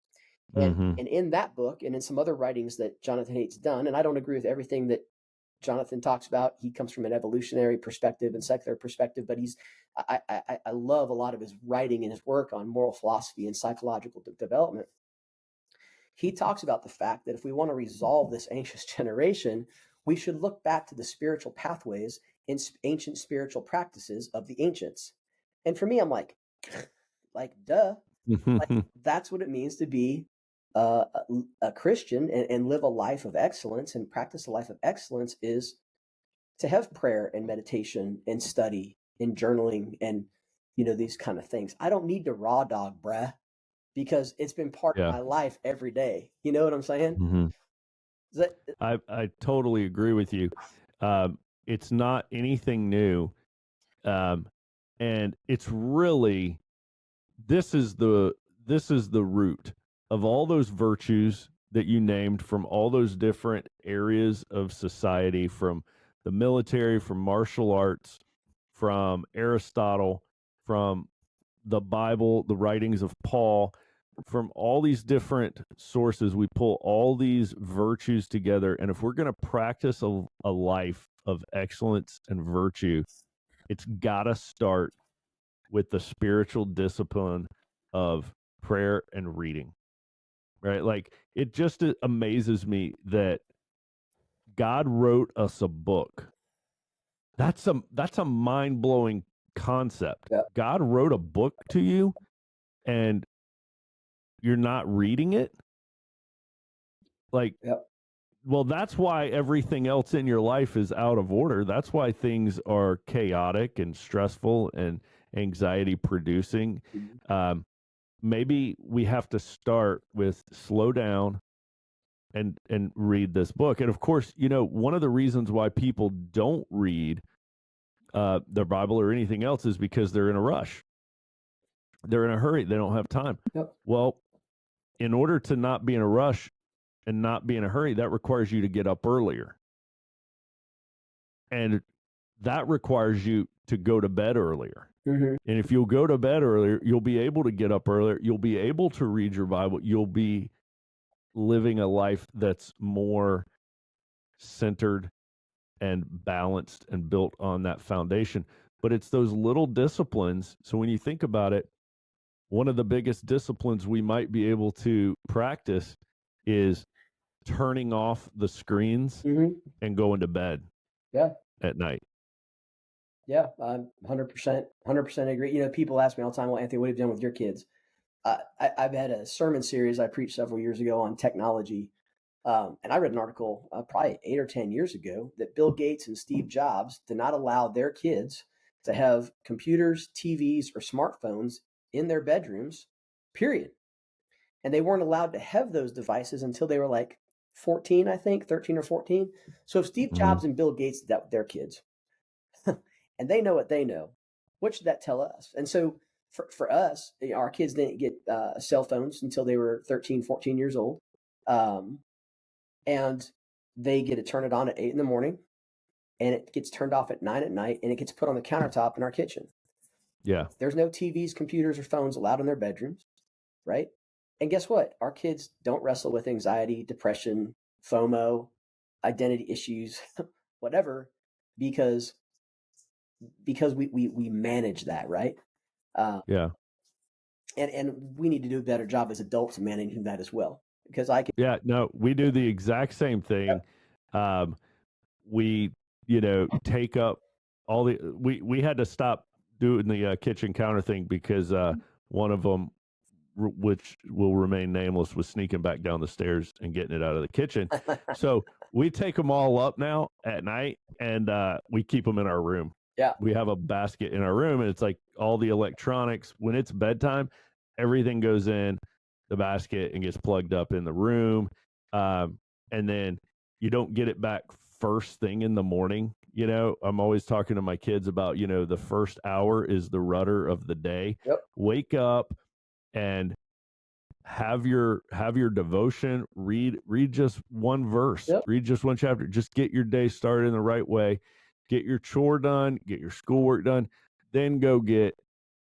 And Mm-hmm. and in that book, and in some other writings that Jonathan Haidt's done, and I don't agree with everything that Jonathan talks about. He comes from an evolutionary perspective and secular perspective, but I love a lot of his writing and his work on moral philosophy and psychological development. He talks about the fact that if we want to resolve this anxious generation, we should look back to the spiritual pathways and ancient spiritual practices of the ancients. And for me, I'm like, duh, like that's what it means to be a Christian, and live a life of excellence and practice a life of excellence, is to have prayer and meditation and study and journaling and these kind of things. I don't need to raw dog, bruh, because it's been part of Yeah. my life every day. You know what I'm saying? Mm-hmm. Is that, I totally agree with you. It's not anything new, um, and it's really this is the this is the root of all those virtues that you named from all those different areas of society, from the military, from martial arts, from Aristotle, from the Bible, the writings of Paul, from all these different sources. We pull all these virtues together. And if we're going to practice a life of excellence and virtue, it's got to start with the spiritual discipline of prayer and reading, right? Like, it just amazes me that God wrote us a book. That's a mind-blowing concept. yeah, God wrote a book to you, and you're not reading it. Like, yeah, well, that's why everything else in your life is out of order. That's why things are chaotic and stressful and anxiety producing. mhm, Maybe we have to start with slow down and read this book. And of course, one of the reasons why people don't read their Bible or anything else is because they're in a rush. They're in a hurry. They don't have time. yep, Well, in order to not be in a rush and not be in a hurry, that requires you to get up earlier. And that requires you to go to bed earlier. mhm, And if you'll go to bed earlier, you'll be able to get up earlier. You'll be able to read your Bible. You'll be living a life that's more centered and balanced and built on that foundation. But it's those little disciplines. So when you think about it, one of the biggest disciplines we might be able to practice is turning off the screens mhm, and going to bed yeah. at night. Yeah, I'm 100% agree. People ask me all the time, "Well, Anthony, what have you done with your kids?" I've had a sermon series I preached several years ago on technology, and I read an article probably 8 or 10 years ago that Bill Gates and Steve Jobs did not allow their kids to have computers, TVs, or smartphones in their bedrooms, period. And they weren't allowed to have those devices until they were like 14, I think, 13 or 14. So if Steve Mm-hmm. Jobs and Bill Gates did that with their kids, and they know what they know, what should that tell us? And so for us, our kids didn't get cell phones until they were 13, 14 years old. Um, and they get to turn it on at 8 in the morning, and it gets turned off at 9 at night, and it gets put on the countertop in our kitchen. Yeah. There's no TVs, computers, or phones allowed in their bedrooms, right? And guess what? Our kids don't wrestle with anxiety, depression, FOMO, identity issues, whatever, because because we manage that, right? Uh, Yeah. and we need to do a better job as adults of managing that as well. Because I can, Yeah. No, we do the exact same thing. Um, we, take up we had to stop doing the kitchen counter thing because one of them, which will remain nameless, was sneaking back down the stairs and getting it out of the kitchen. So we take them all up now at night, and we keep them in our room. yeah, We have a basket in our room, and it's like all the electronics. When it's bedtime, everything goes in the basket and gets plugged up in the room. And then you don't get it back first thing in the morning. I'm always talking to my kids about, the first hour is the rudder of the day. yep, Wake up and have your devotion, read just one verse, yep, read just one chapter, just get your day started in the right way, get your chore done, get your schoolwork done, then go get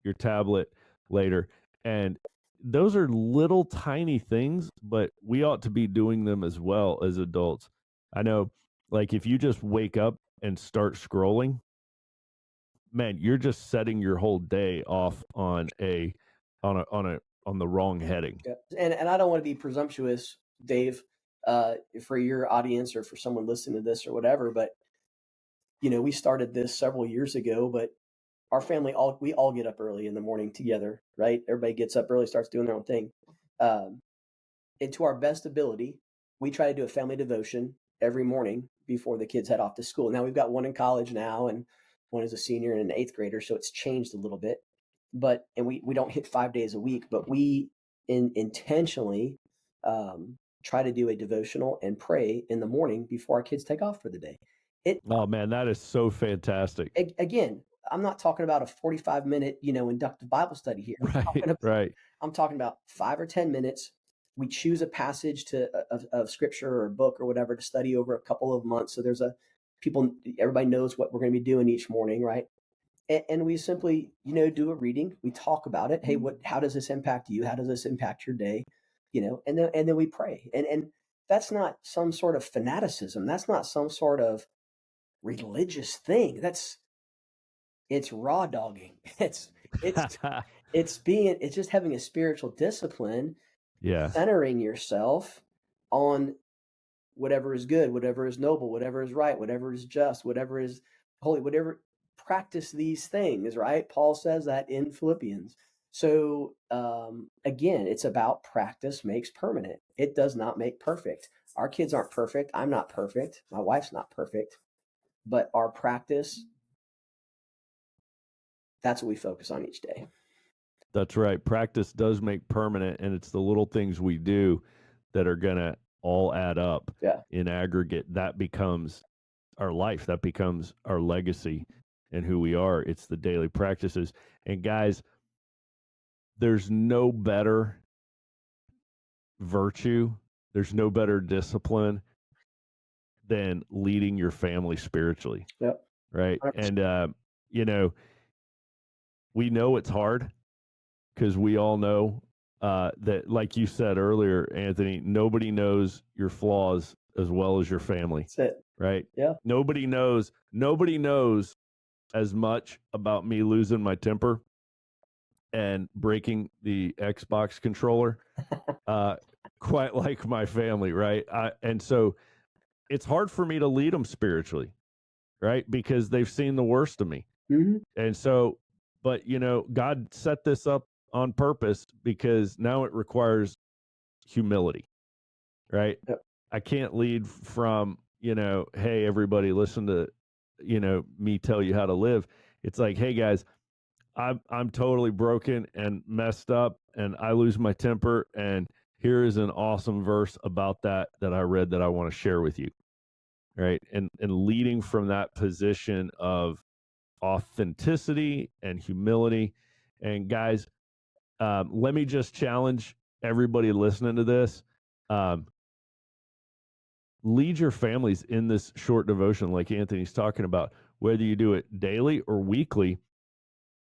your tablet later. And those are little tiny things, but we ought to be doing them as well as adults. I know, like, if you just wake up and start scrolling, man, you're just setting your whole day off on the wrong heading. yep. And I don't want to be presumptuous, Dave, for your audience or for someone listening to this or whatever, but we started this several years ago, but our family we all get up early in the morning together, right? Everybody gets up early, starts doing their own thing. Um, and to our best ability, we try to do a family devotion every morning before the kids head off to school. Now we've got one in college now, and one is a senior and an eighth grader, so it's changed a little bit. But and we don't hit 5 days a week, but we intentionally try to do a devotional and pray in the morning before our kids take off for the day. It Oh man, that is so fantastic. again, I'm not talking about a 45-minute, inductive Bible study here. Right, right. I'm talking about 5 or 10 minutes. We choose a passage of scripture or a book or whatever to study over a couple of months. So everybody knows what we're going to be doing each morning, right? And we simply, do a reading. We talk about it. Hey, how does this impact you? How does this impact your day? And then we pray. And that's not some sort of fanaticism. That's not some sort of religious thing. It's raw dogging. It's it's just having a spiritual discipline, Yeah, centering yourself on whatever is good, whatever is noble, whatever is right, whatever is just, whatever is holy, whatever practice these things, right? Paul says that in Philippians. So again, it's about practice makes permanent. It does not make perfect. Our kids aren't perfect. I'm not perfect. My wife's not perfect. But our practice, that's what we focus on each day. that's right. Practice does make permanent, and it's the little things we do that are going to all add up Yeah. in aggregate. That becomes our life, that becomes our legacy and who we are. It's the daily practices. And guys, there's no better virtue, there's no better discipline than leading your family spiritually, Yep. right? 100%. And you know, we know it's hard because we all know that, like you said earlier, Anthony, nobody knows your flaws as well as your family, That's it. right? Yeah. Nobody knows as much about me losing my temper and breaking the Xbox controller, uh, quite like my family, right? And so it's hard for me to lead them spiritually, right? Because they've seen the worst of me. Mhm. And so, but God set this up on purpose because now it requires humility, right? Yep. I can't lead from, hey, everybody, listen to, me tell you how to live. It's like, hey guys, I'm totally broken and messed up and I lose my temper. And here is an awesome verse about that I read that I want to share with you. Right. And leading from that position of authenticity and humility. And guys, let me just challenge everybody listening to this. Um, Lead your families in this short devotion, like Anthony's talking about, whether you do it daily or weekly.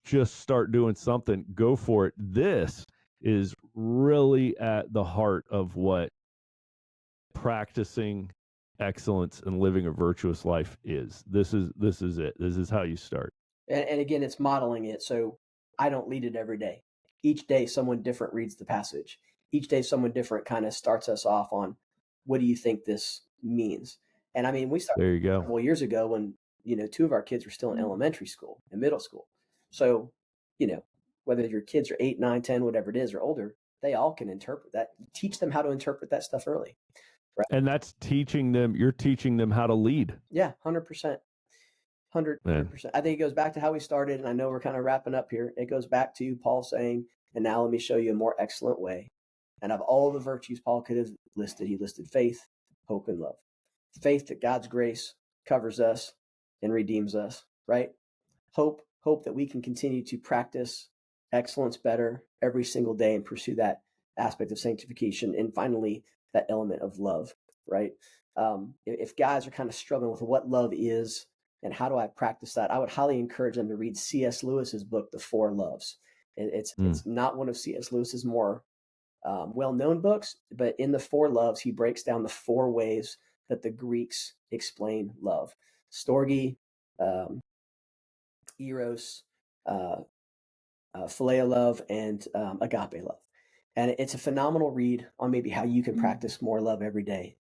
Just start doing something, go for it. This is really at the heart of what practicing excellence and living a virtuous life is. This is it. This is how you start. And again, it's modeling it. So I don't lead it every day. Each day, someone different reads the passage. Each day, someone different kind of starts us off on what do you think this means? And I mean, we started There you go. several years ago when, two of our kids were still in elementary school and middle school. So, whether your kids are 8, 9, 10, whatever it is, or older, they all can interpret that. Teach them how to interpret that stuff early. Right? And that's teaching them, you're teaching them how to lead. Yeah, 100%. 100%. I think it goes back to how we started, and I know we're kind of wrapping up here. It goes back to Paul saying, and now let me show you a more excellent way. And of all the virtues Paul could have listed, he listed faith, hope, and love. Faith that God's grace covers us and redeems us, right? Hope that we can continue to practice excellence better every single day and pursue that aspect of sanctification. And finally, that element of love, right? If guys are kind of struggling with what love is and how do I practice that, I would highly encourage them to read C.S. Lewis's book, The Four Loves. It's not one of C.S. Lewis's more well-known books, but in The Four Loves, he breaks down the 4 ways that the Greeks explain love: storge, eros, phileo love, and agape love. And it's a phenomenal read on maybe how you can practice more love every day.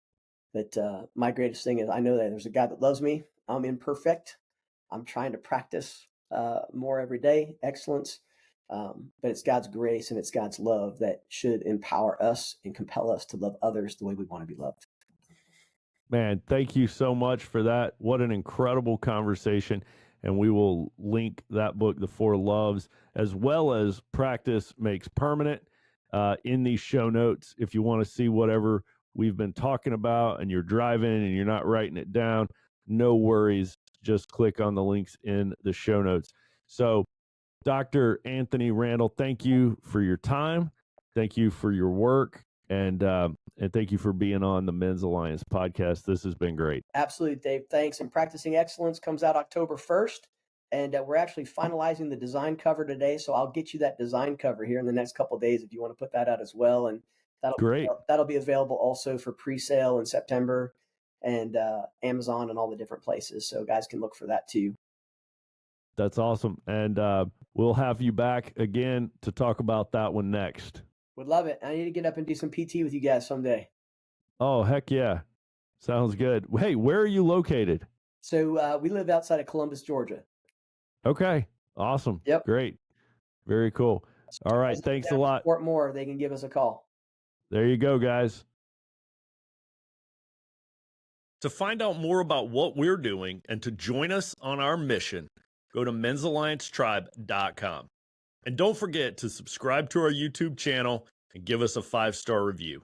But my greatest thing is I know that there's a God that loves me. I'm imperfect. I'm trying to practice more every day, excellence. But it's God's grace and it's God's love that should empower us and compel us to love others the way we want to be loved. Man, thank you so much for that. What an incredible conversation. And we will link that book, The Four Loves, as well as Practice Makes Permanent, in these show notes. If you want to see whatever we've been talking about and you're driving and you're not writing it down, no worries. Just click on the links in the show notes. So, Dr. Anthony Randall, thank you for your time. Thank you for your work. And thank you for being on the Men's Alliance podcast. This has been great. Absolutely, Dave. Thanks. And Practicing Excellence comes out October 1st. And we're actually finalizing the design cover today. So I'll get you that design cover here in the next couple of days if you want to put that out as well. And that'll be available also for pre-sale in September and Amazon and all the different places. So guys can look for that too. That's awesome. And we'll have you back again to talk about that one next. Would love it. I need to get up and do some PT with you guys someday. Oh, heck yeah. Sounds good. Hey, where are you located? So we live outside of Columbus, Georgia. Okay. Awesome. Yep. Great. Very cool. All right. Thanks a lot. Support more, they can give us a call. There you go, guys. To find out more about what we're doing and to join us on our mission, go to men'salliancetribe.com. And don't forget to subscribe to our YouTube channel and give us a 5-star review.